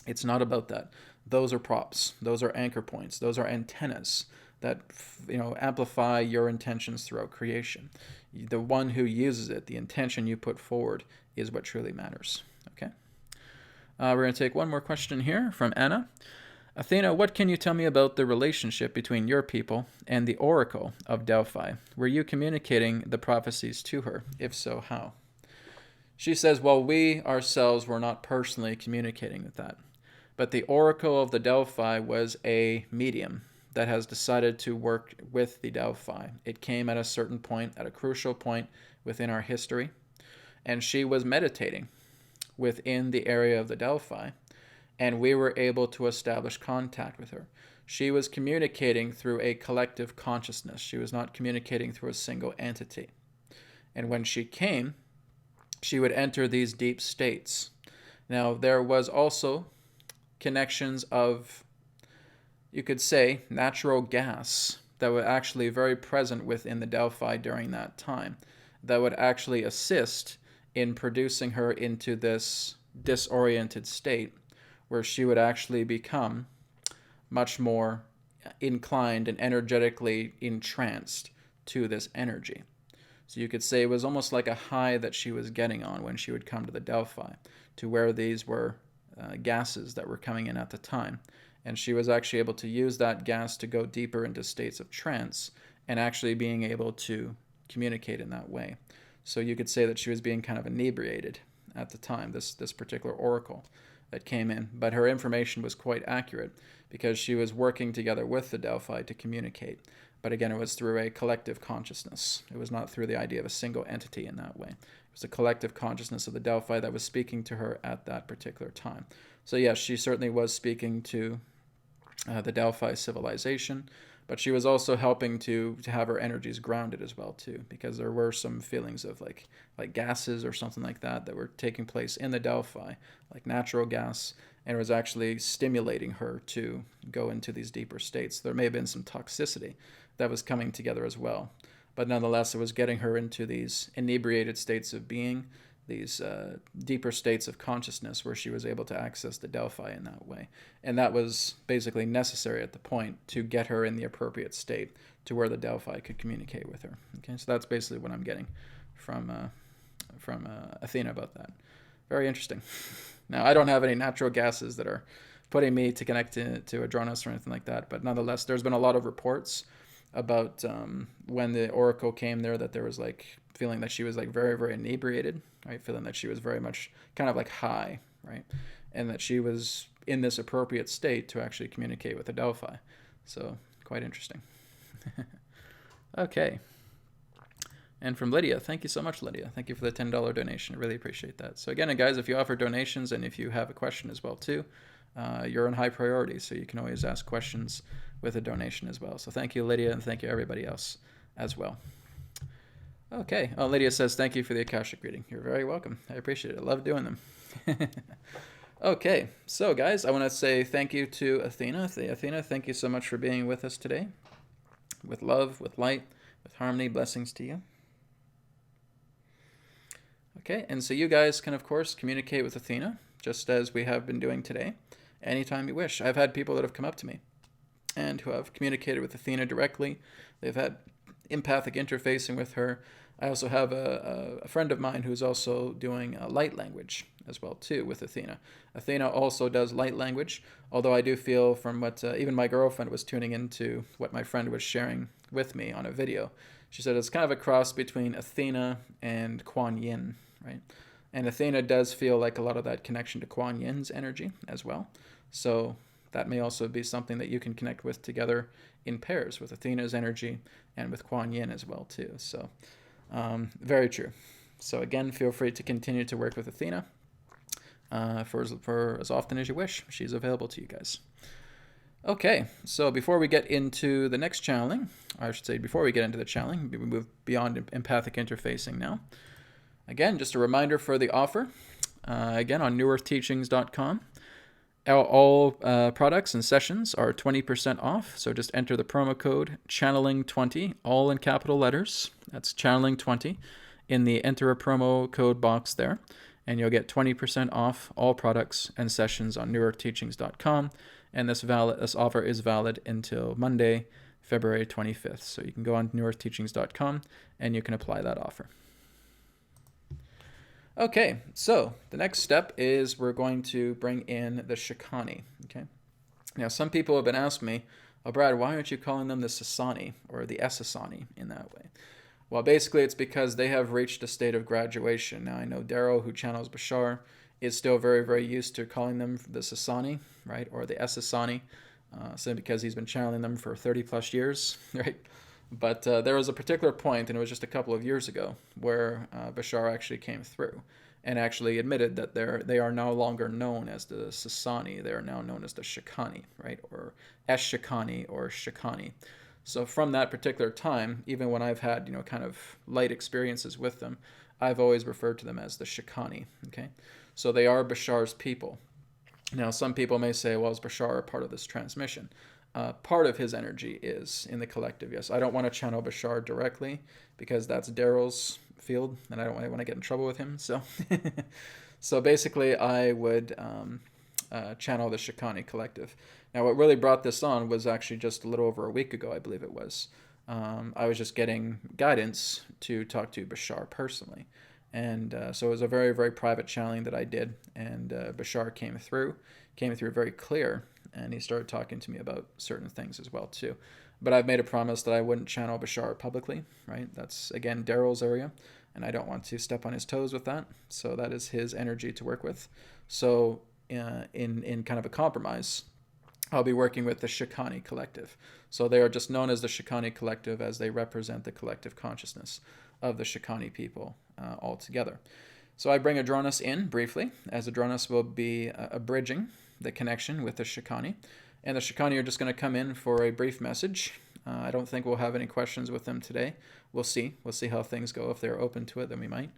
it's not about that. Those are props. Those are anchor points. Those are antennas that, you know, amplify your intentions throughout creation. The one who uses it, the intention you put forward, is what truly matters. Okay. We're going to take one more question here from Anna. Athena, what can you tell me about the relationship between your people and the Oracle of Delphi? Were you communicating the prophecies to her? If so, how? She says, well, we ourselves were not personally communicating with that. But the Oracle of the Delphi was a medium that has decided to work with the Delphi. It came at a certain point, at a crucial point within our history, and she was meditating within the area of the Delphi, and we were able to establish contact with her. She was communicating through a collective consciousness. She was not communicating through a single entity. And when she came, she would enter these deep states. Now, there was also connections of, you could say, natural gas that were actually very present within the Delphi during that time, that would actually assist in producing her into this disoriented state where she would actually become much more inclined and energetically entranced to this energy. So you could say it was almost like a high that she was getting on when she would come to the Delphi, to where these were gases that were coming in at the time. And she was actually able to use that gas to go deeper into states of trance and actually being able to communicate in that way. So you could say that she was being kind of inebriated at the time, this particular oracle that came in. But her information was quite accurate because she was working together with the Delphi to communicate. But again, it was through a collective consciousness. It was not through the idea of a single entity in that way. It was a collective consciousness of the Delphi that was speaking to her at that particular time. So yes, she certainly was speaking to the Delphi civilization, but she was also helping to have her energies grounded as well too, because there were some feelings of like gases or something like that were taking place in the Delphi, like natural gas, and it was actually stimulating her to go into these deeper states. There may have been some toxicity that was coming together as well, but nonetheless, it was getting her into these inebriated states of being, these deeper states of consciousness where she was able to access the Delphi in that way. And that was basically necessary at the point to get her in the appropriate state to where the Delphi could communicate with her. Okay, so that's basically what I'm getting from Athena about that. Very interesting. Now, I don't have any natural gases that are putting me to connect to Adronos or anything like that, but nonetheless, there's been a lot of reports about when the oracle came there, that there was like feeling that she was like very, very inebriated, right? Feeling that she was very much kind of like high, right? And that she was in this appropriate state to actually communicate with the Delphi. So quite interesting. Okay. And from Lydia, thank you so much, Lydia. Thank you for the $10 donation. I really appreciate that. So again, guys, if you offer donations and if you have a question as well too, you're in high priority, so you can always ask questions with a donation as well. So thank you, Lydia, and thank you everybody else as well. Okay. Oh, Lydia says, thank you for the Akashic reading. You're very welcome. I appreciate it. I love doing them. Okay. So, guys, I want to say thank you to Athena. Athena, thank you so much for being with us today. With love, with light, with harmony, blessings to you. Okay. And so you guys can, of course, communicate with Athena, just as we have been doing today, anytime you wish. I've had people that have come up to me and who have communicated with Athena directly. They've had empathic interfacing with her. I also have a friend of mine who's also doing light language as well too with Athena. Athena also does light language, although I do feel from what even my girlfriend was tuning into what my friend was sharing with me on a video. She said it's kind of a cross between Athena and Kuan Yin, right? And Athena does feel like a lot of that connection to Kuan Yin's energy as well. So that may also be something that you can connect with together in pairs with Athena's energy and with Kuan Yin as well too. So very true. So again, feel free to continue to work with Athena for as often as you wish. She's available to you guys. Okay, so before we get into the next channeling, or I should say before we get into the channeling, we move beyond empathic interfacing now. Again, just a reminder for the offer. Again, on newearthteachings.com, all products and sessions are 20% off. So just enter the promo code channeling20, all in capital letters. That's channeling20 in the enter a promo code box there. And you'll get 20% off all products and sessions on newearthteachings.com. And this offer is valid until Monday, February 25th. So you can go on newearthteachings.com and you can apply that offer. Okay, so the next step is we're going to bring in the Shakani. Okay, now some people have been asking me, oh Brad, why aren't you calling them the Sasani or the Esasani in that way? Well, basically it's because they have reached a state of graduation. Now I know Daryl, who channels Bashar, is still very, very used to calling them the Sasani, right, or the Esasani, simply because he's been channeling them for 30 plus years, right? But there was a particular point, and it was just a couple of years ago, where Bashar actually came through and actually admitted that they are no longer known as the Sasani. They are now known as the Shakani, right, or Shakani or Shakani. So from that particular time, even when I've had, kind of light experiences with them, I've always referred to them as the Shakani, okay? So they are Bashar's people. Now, some people may say, well, is Bashar a part of this transmission? Part of his energy is in the collective, yes. I don't want to channel Bashar directly because that's Daryl's field, and I don't want to get in trouble with him. So, so basically, I would channel the Shakani collective. Now, what really brought this on was actually just a little over a week ago, I believe it was. I was just getting guidance to talk to Bashar personally. And so it was a very, very private channeling that I did. And Bashar came through very clear. And he started talking to me about certain things as well, too. But I've made a promise that I wouldn't channel Bashar publicly, right? That's, again, Daryl's area. And I don't want to step on his toes with that. So that is his energy to work with. So in kind of a compromise, I'll be working with the Shakani collective. So they are just known as the Shakani collective as they represent the collective consciousness of the Shakani people altogether. So I bring Adronis in briefly, as Adronis will be abridging the connection with the Shakani. And the Shakani are just going to come in for a brief message. I don't think we'll have any questions with them today. We'll see. We'll see how things go. If they're open to it, then we might.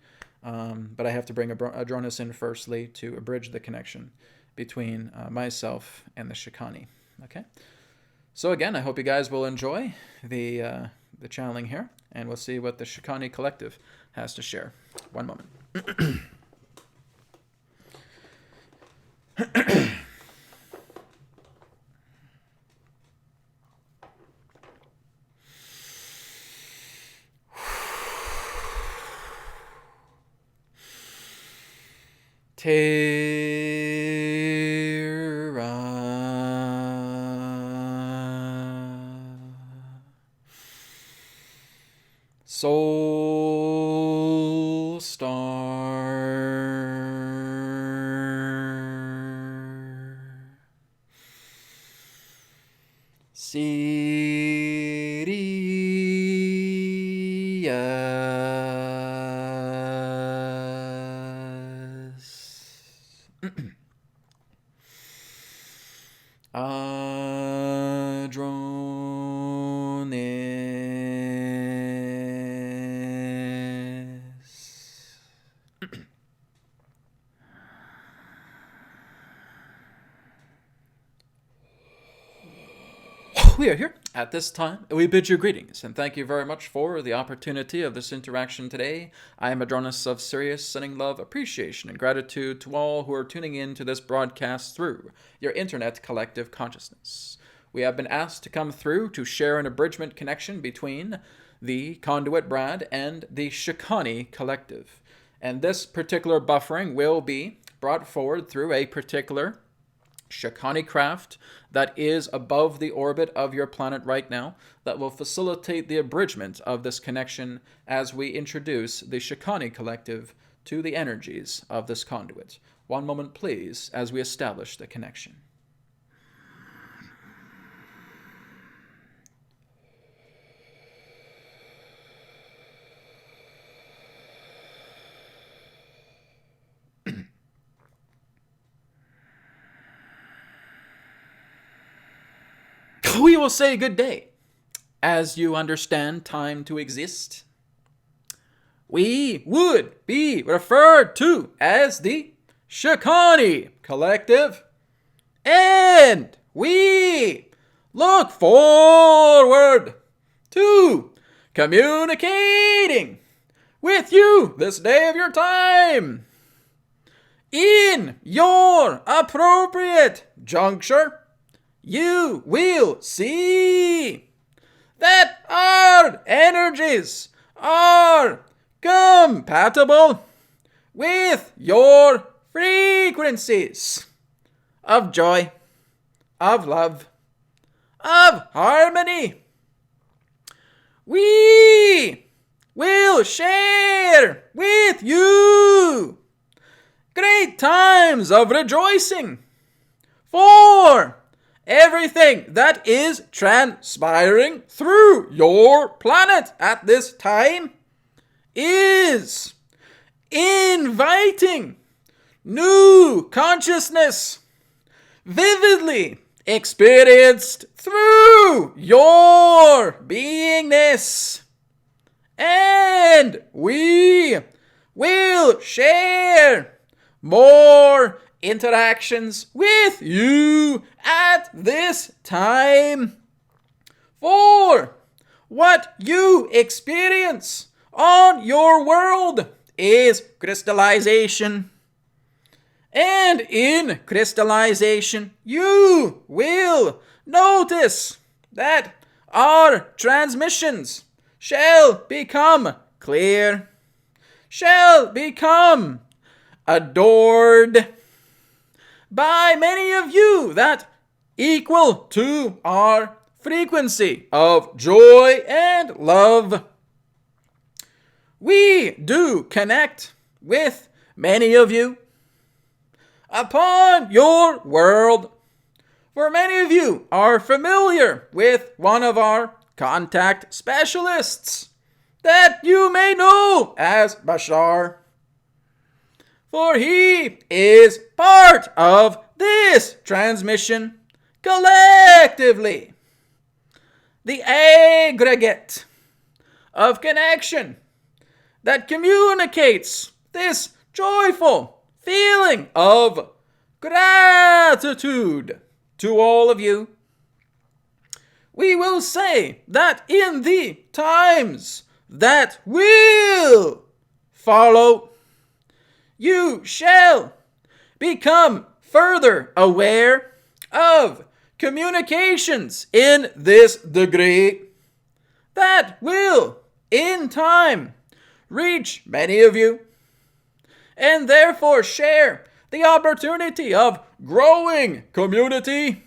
But I have to bring Adronis in firstly to abridge the connection between myself and the Shakani. Okay? So again, I hope you guys will enjoy the channeling here, and we'll see what the Shakani collective has to share. One moment. Soul Star Sirius Adronis. We are here at this time. We bid you greetings and thank you very much for the opportunity of this interaction today. I am Adronis of Sirius, sending love, appreciation, and gratitude to all who are tuning in to this broadcast through your internet collective consciousness. We have been asked to come through to share an abridgment connection between the Conduit Brad, and the Shakani collective. And this particular buffering will be brought forward through a particular Shakani craft that is above the orbit of your planet right now that will facilitate the abridgment of this connection as we introduce the Shakani collective to the energies of this conduit. One moment, please, as we establish the connection. We will say good day, as you understand time to exist. We would be referred to as the Shakani Collective, and we look forward to communicating with you this day of your time in your appropriate juncture. You will see that our energies are compatible with your frequencies of joy, of love, of harmony. We will share with you great times of rejoicing for everything that is transpiring through your planet at this time is inviting new consciousness vividly experienced through your beingness. And we will share more interactions with you at this time. For what you experience on your world is crystallization. And in crystallization, you will notice that our transmissions shall become clear, shall become adored by many of you that equal to our frequency of joy and love. We do connect with many of you upon your world, for many of you are familiar with one of our contact specialists that you may know as Bashar, for he is part of this transmission collectively, the aggregate of connection that communicates this joyful feeling of gratitude to all of you. We will say that in the times that will follow, you shall become further aware of communications in this degree that will, in time, reach many of you, and therefore share the opportunity of growing community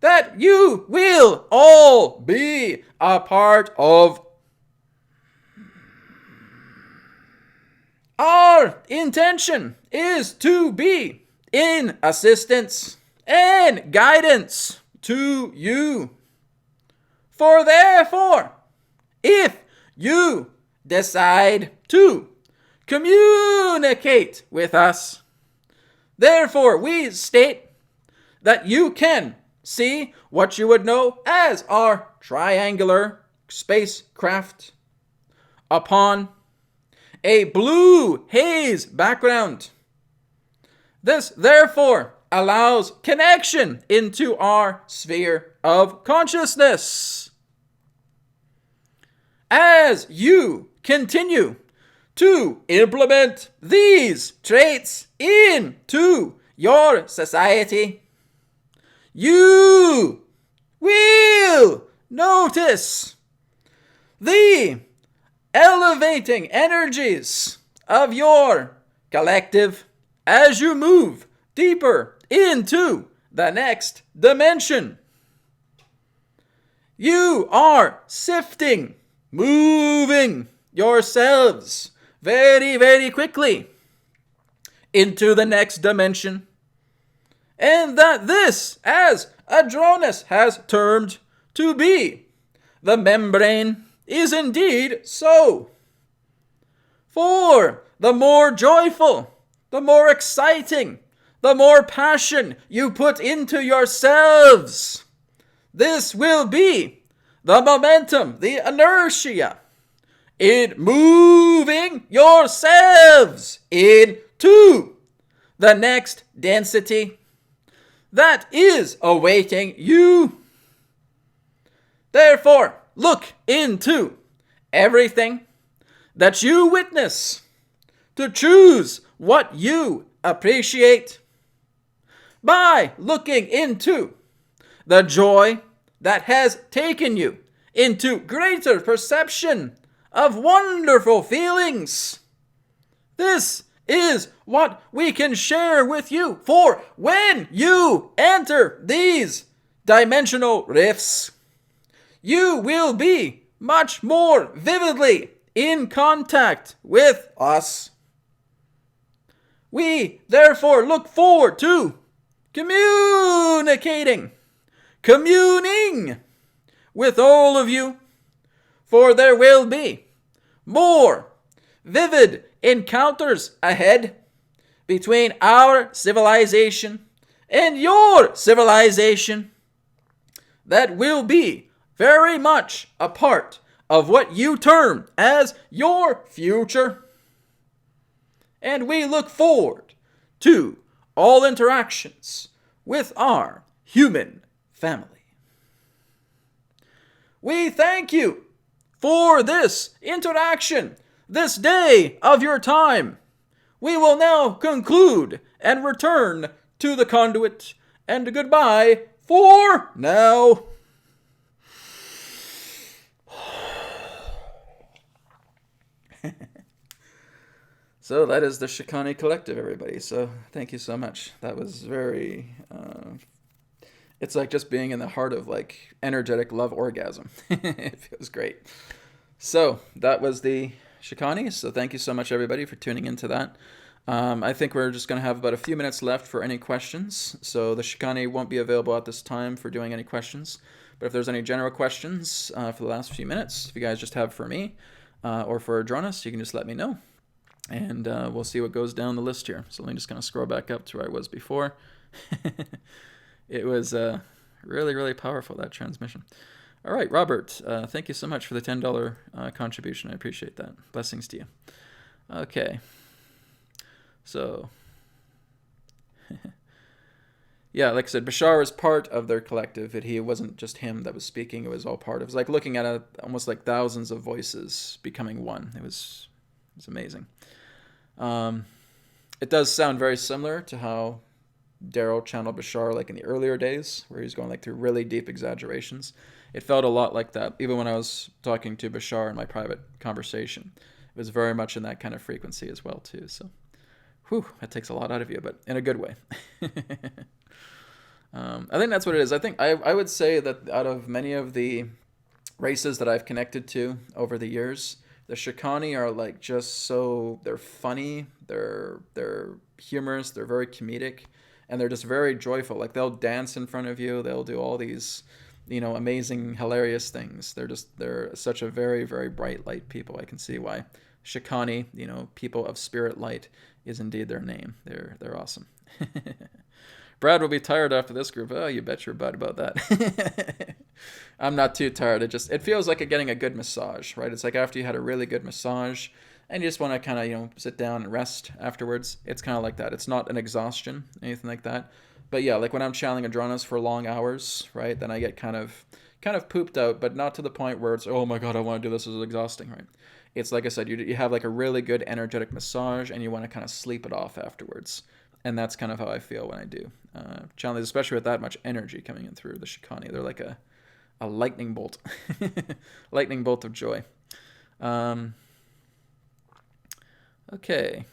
that you will all be a part of. Our intention is to be in assistance and guidance to you. For therefore, if you decide to communicate with us, therefore we state that you can see what you would know as our triangular spacecraft upon a blue haze background. This therefore allows connection into our sphere of consciousness. As you continue to implement these traits into your society, you will notice the elevating energies of your collective as you move deeper into the next dimension. You are sifting, moving yourselves very, very quickly into the next dimension. And that this, as Adronis has termed to be, the membrane, is indeed so. For the more joyful, the more exciting, the more passion you put into yourselves, this will be the momentum, the inertia, in moving yourselves into the next density that is awaiting you. Therefore, look into everything that you witness to choose what you appreciate by looking into the joy that has taken you into greater perception of wonderful feelings. This is what we can share with you, for when you enter these dimensional rifts, you will be much more vividly in contact with us. We therefore look forward to communing with all of you, for there will be more vivid encounters ahead between our civilization and your civilization that will be very much a part of what you term as your future. And we look forward to all interactions with our human family. We thank you for this interaction, this day of your time. We will now conclude and return to the conduit, and goodbye for now. So that is the Shakani Collective, everybody. So thank you so much. That was very... it's like just being in the heart of like energetic love orgasm. It feels great. So that was the Shakani. So thank you so much, everybody, for tuning into that. I think we're just going to have about a few minutes left for any questions. So the Shakani won't be available at this time for doing any questions. But if there's any general questions for the last few minutes, if you guys just have for me or for Adronis, you can just let me know. And we'll see what goes down the list here. So let me just kind of scroll back up to where I was before. It was really, really powerful, that transmission. All right, Robert, thank you so much for the $10 contribution. I appreciate that. Blessings to you. Okay. So, yeah, like I said, Bashar is part of their collective. It wasn't just him that was speaking. It was all part. It was like looking at almost like thousands of voices becoming one. It was amazing. It does sound very similar to how Daryl channeled Bashar like in the earlier days, where he's going like through really deep exaggerations. It felt a lot like that, even when I was talking to Bashar in my private conversation. It was very much in that kind of frequency as well, too. So, whew, that takes a lot out of you, but in a good way. I think that's what it is. I think I would say that out of many of the races that I've connected to over the years, the Shakani are like just so, they're funny, they're humorous, they're very comedic, and they're just very joyful. Like they'll dance in front of you, they'll do all these, amazing, hilarious things. They're such a very, very bright light people. I can see why Shakani, people of spirit light, is indeed their name. They're awesome. Brad will be tired after this group. Oh, you bet your butt about that. I'm not too tired. It feels like getting a good massage, right? It's like after you had a really good massage and you just want to kind of, sit down and rest afterwards. It's kind of like that. It's not an exhaustion, anything like that. But yeah, like when I'm channeling Adronis for long hours, right? Then I get kind of pooped out, but not to the point where it's, oh my God, I want to do this. This is exhausting, right? It's like I said, you have like a really good energetic massage and you want to kind of sleep it off afterwards. And that's kind of how I feel when I do channelings, especially with that much energy coming in through the Shakani. They're like a A lightning bolt. Lightning bolt of joy. Okay.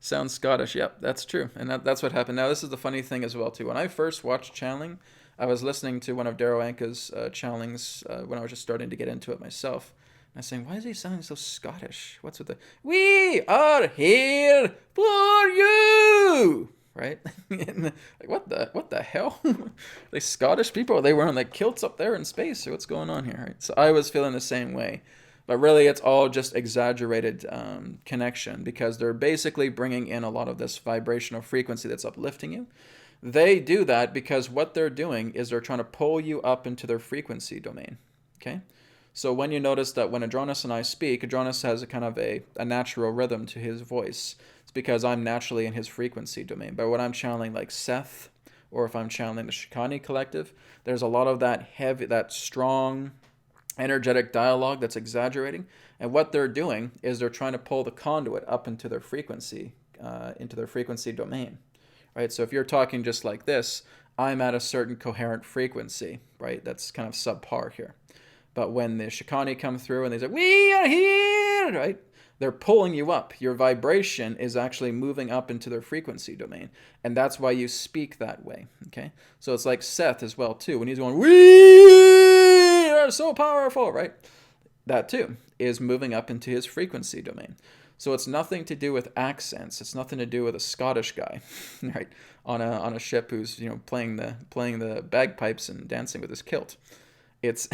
Sounds Scottish. Yep, that's true. And that's what happened. Now, this is the funny thing as well, too. When I first watched channeling, I was listening to one of Darrow Anka's channelings when I was just starting to get into it myself. And I was saying, why is he sounding so Scottish? What's with the, we are here for you, right? Like, what the hell? They Scottish people? Are they wearing like kilts up there in space? Or what's going on here, right? So I was feeling the same way. But really, it's all just exaggerated connection, because they're basically bringing in a lot of this vibrational frequency that's uplifting you. They do that because what they're doing is they're trying to pull you up into their frequency domain, okay? So when you notice that when Adronis and I speak, Adronis has a kind of a natural rhythm to his voice. It's because I'm naturally in his frequency domain. But when I'm channeling like Seth, or if I'm channeling the Shakani collective, there's a lot of that heavy, that strong, energetic dialogue that's exaggerating. And what they're doing is they're trying to pull the conduit up into their frequency domain. Right? So if you're talking just like this, I'm at a certain coherent frequency, right? That's kind of subpar here. But when the Shakani come through and they say, we are here, right? They're pulling you up. Your vibration is actually moving up into their frequency domain. And that's why you speak that way, okay? So it's like Seth as well, too. When he's going, we are so powerful, right? That, too, is moving up into his frequency domain. So it's nothing to do with accents. It's nothing to do with a Scottish guy, right, on a ship who's playing the bagpipes and dancing with his kilt. It's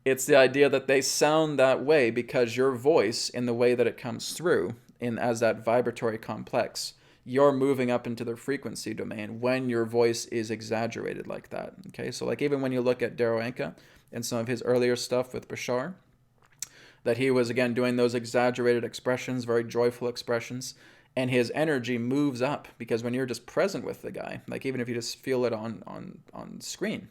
it's the idea that they sound that way because your voice, in the way that it comes through, as that vibratory complex, you're moving up into their frequency domain when your voice is exaggerated like that. Okay, so like even when you look at Darrow Anka and some of his earlier stuff with Bashar, that he was, again, doing those exaggerated expressions, very joyful expressions, and his energy moves up, because when you're just present with the guy, like even if you just feel it on screen,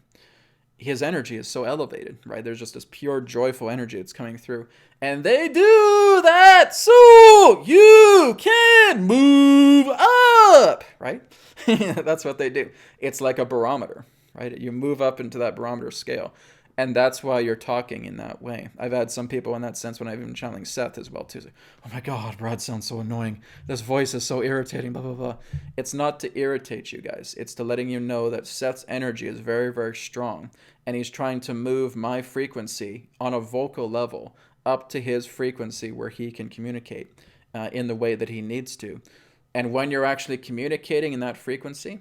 his energy is so elevated, right? There's just this pure, joyful energy that's coming through. And they do that so you can move up, right? That's what they do. It's like a barometer, right? You move up into that barometer scale. And that's why you're talking in that way. I've had some people in that sense when I've been channeling Seth as well, too. Say, oh my God, Brad sounds so annoying. This voice is so irritating, blah, blah, blah. It's not to irritate you guys. It's to letting you know that Seth's energy is very, very strong. And he's trying to move my frequency on a vocal level up to his frequency where he can communicate in the way that he needs to. And when you're actually communicating in that frequency,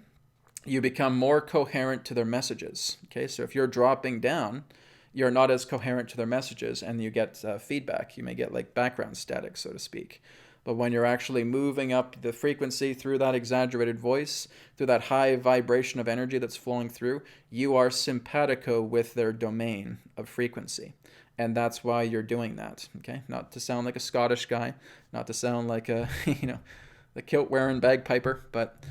you become more coherent to their messages. Okay, so if you're dropping down, you're not as coherent to their messages, and you get feedback. You may get like background static, so to speak. But when you're actually moving up the frequency through that exaggerated voice, through that high vibration of energy that's flowing through, you are simpatico with their domain of frequency. And that's why you're doing that. Okay, not to sound like a Scottish guy, not to sound like a the kilt-wearing bagpiper, but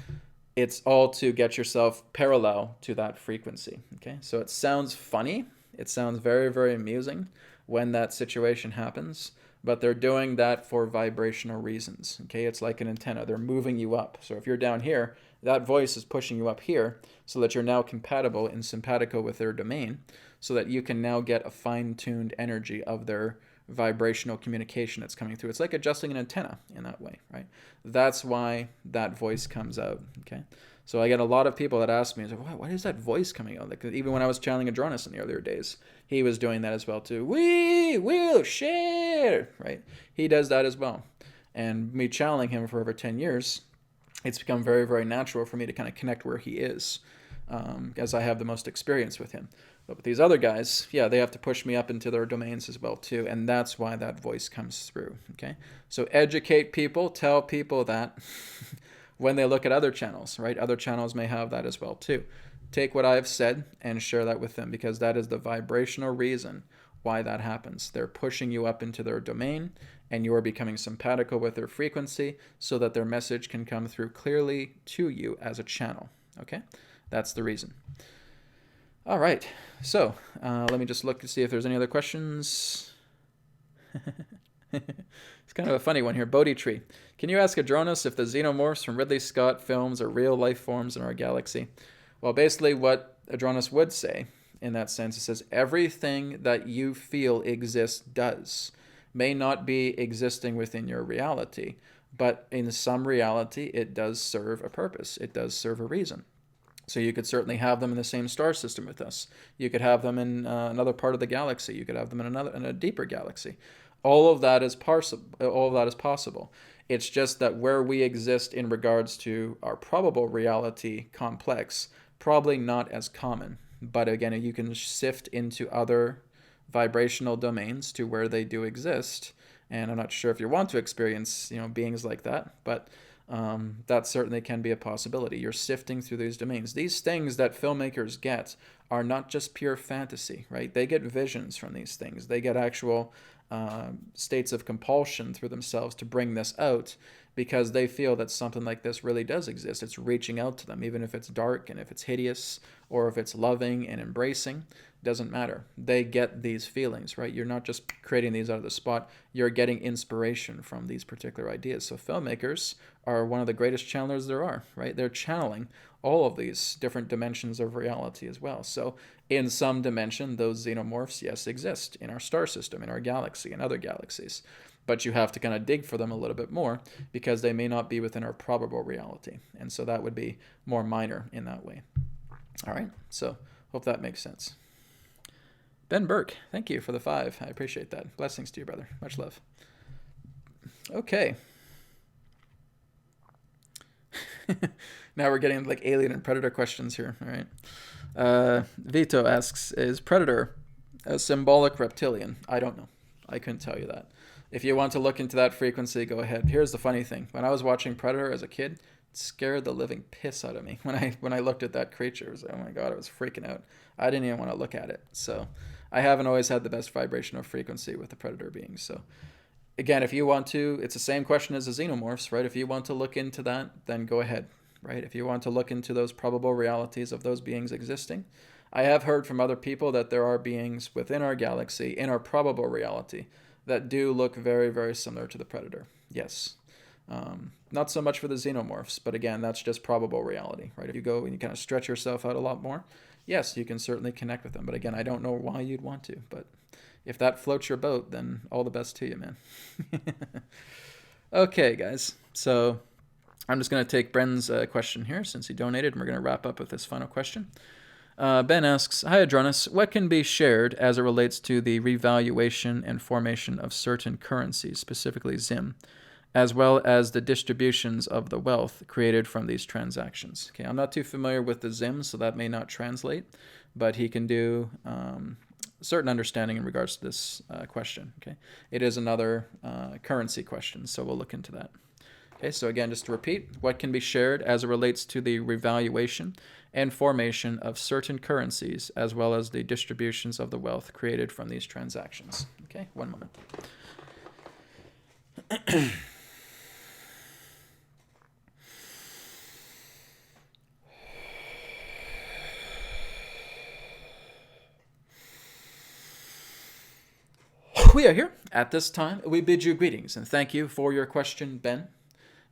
it's all to get yourself parallel to that frequency, okay? So it sounds funny. It sounds very, very amusing when that situation happens, but they're doing that for vibrational reasons, okay? It's like an antenna. They're moving you up. So if you're down here, that voice is pushing you up here so that you're now compatible and simpatico with their domain, so that you can now get a fine-tuned energy of their vibrational communication that's coming through. It's like adjusting an antenna in that way, right? That's why that voice comes out, okay? So I get a lot of people that ask me, why is that voice coming out? Like, even when I was channeling Adronis in the earlier days, he was doing that as well too. We will share, right? He does that as well. And me channeling him for over 10 years, it's become very, very natural for me to kind of connect where he is, as I have the most experience with him. But with these other guys, yeah, they have to push me up into their domains as well too, and that's why that voice comes through, okay? So educate people, tell people that when they look at other channels, right? Other channels may have that as well too. Take what I've said and share that with them, because that is the vibrational reason why that happens. They're pushing you up into their domain, and you are becoming simpatico with their frequency so that their message can come through clearly to you as a channel, okay? That's the reason. All right, so let me just look to see if there's any other questions. It's kind of a funny one here. Bodhi Tree. Can you ask Adronis if the xenomorphs from Ridley Scott films are real life forms in our galaxy? Well, basically what Adronis would say, in that sense, it says, everything that you feel exists does. May not be existing within your reality, but in some reality, it does serve a purpose. It does serve a reason. So you could certainly have them in the same star system with us. You could have them in another part of the galaxy. You could have them in a deeper galaxy. All of that is possible. It's just that where we exist in regards to our probable reality complex, probably not as common. But again, you can sift into other vibrational domains to where they do exist. And I'm not sure if you want to experience, beings like that, but that certainly can be a possibility. You're sifting through these domains. These things that filmmakers get are not just pure fantasy, right? They get visions from these things. They get actual states of compulsion through themselves to bring this out because they feel that something like this really does exist. It's reaching out to them, even if it's dark and if it's hideous or if it's loving and embracing. Doesn't matter. They get these feelings, right? You're not just creating these out of the spot. You're getting inspiration from these particular ideas. So filmmakers are one of the greatest channelers there are, right? They're channeling all of these different dimensions of reality as well. So in some dimension, those xenomorphs, yes, exist in our star system, in our galaxy, and other galaxies. But you have to kind of dig for them a little bit more because they may not be within our probable reality. And so that would be more minor in that way. All right, so hope that makes sense. Ben Burke, thank you for the 5. I appreciate that. Blessings to you, brother. Much love. Okay. Now we're getting like alien and predator questions here. All right. Vito asks, is predator a symbolic reptilian? I don't know. I couldn't tell you that. If you want to look into that frequency, go ahead. Here's the funny thing. When I was watching Predator as a kid, it scared the living piss out of me. When I looked at that creature, it was, oh my God, I was freaking out. I didn't even want to look at it. So I haven't always had the best vibrational frequency with the predator beings. So again, if you want to, it's the same question as the xenomorphs, right? If you want to look into that, then go ahead, right? If you want to look into those probable realities of those beings existing, I have heard from other people that there are beings within our galaxy, in our probable reality, that do look very, very similar to the predator. Yes. Not so much for the xenomorphs, but again, that's just probable reality, right? If you go and you kind of stretch yourself out a lot more, yes, you can certainly connect with them. But again, I don't know why you'd want to. But if that floats your boat, then all the best to you, man. Okay, guys. So I'm just going to take Bren's question here since he donated, and we're going to wrap up with this final question. Ben asks, hi, Adronis. What can be shared as it relates to the revaluation and formation of certain currencies, specifically ZIM, as well as the distributions of the wealth created from these transactions? Okay, I'm not too familiar with the ZIM, so that may not translate, but he can do certain understanding in regards to this question. Okay, it is another currency question, so we'll look into that. Okay, so again, just to repeat, what can be shared as it relates to the revaluation and formation of certain currencies, as well as the distributions of the wealth created from these transactions. Okay, one moment. We are here at this time. We bid you greetings and thank you for your question, Ben.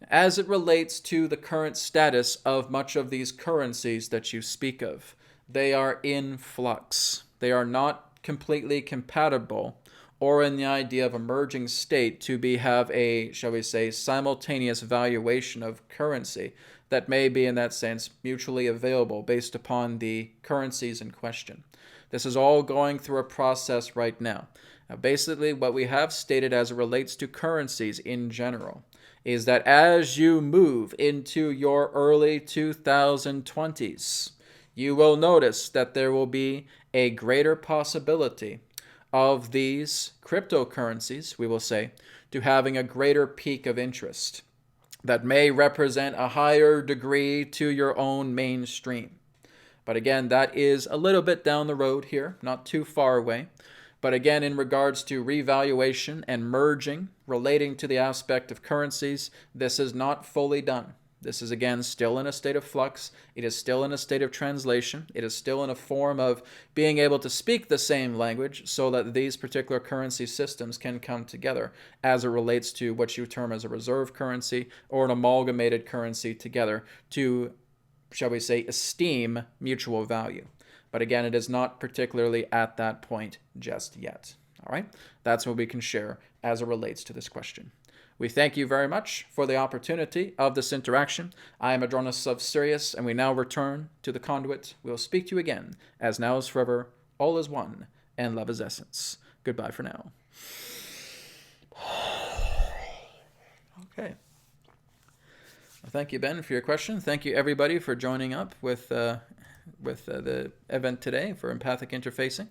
As it relates to the current status of much of these currencies that you speak of, they are in flux. They are not completely compatible or in the idea of emerging state to have a, shall we say, simultaneous valuation of currency that may be, in that sense, mutually available based upon the currencies in question. This is all going through a process right now. Now, basically, what we have stated as it relates to currencies in general is that as you move into your early 2020s, you will notice that there will be a greater possibility of these cryptocurrencies, we will say, to having a greater peak of interest that may represent a higher degree to your own mainstream. But again, that is a little bit down the road here, not too far away. But again, in regards to revaluation and merging relating to the aspect of currencies, this is not fully done. This is, again, still in a state of flux. It is still in a state of translation. It is still in a form of being able to speak the same language so that these particular currency systems can come together as it relates to what you term as a reserve currency or an amalgamated currency together to, shall we say, esteem mutual value. But again, it is not particularly at that point just yet. All right? That's what we can share as it relates to this question. We thank you very much for the opportunity of this interaction. I am Adronis of Sirius, and we now return to the conduit. We will speak to you again, as now is forever, all is one, and love is essence. Goodbye for now. Okay. Well, thank you, Ben, for your question. Thank you, everybody, for joining up with the event today for Empathic Interfacing.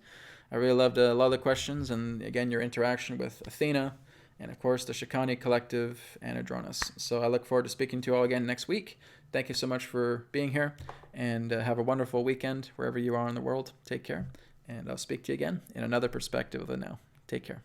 I really loved a lot of the questions, and again, your interaction with Athena, and of course, the Shakani Collective and Adronis. So I look forward to speaking to you all again next week. Thank you so much for being here, and have a wonderful weekend wherever you are in the world. Take care, and I'll speak to you again in another perspective of the now. Take care.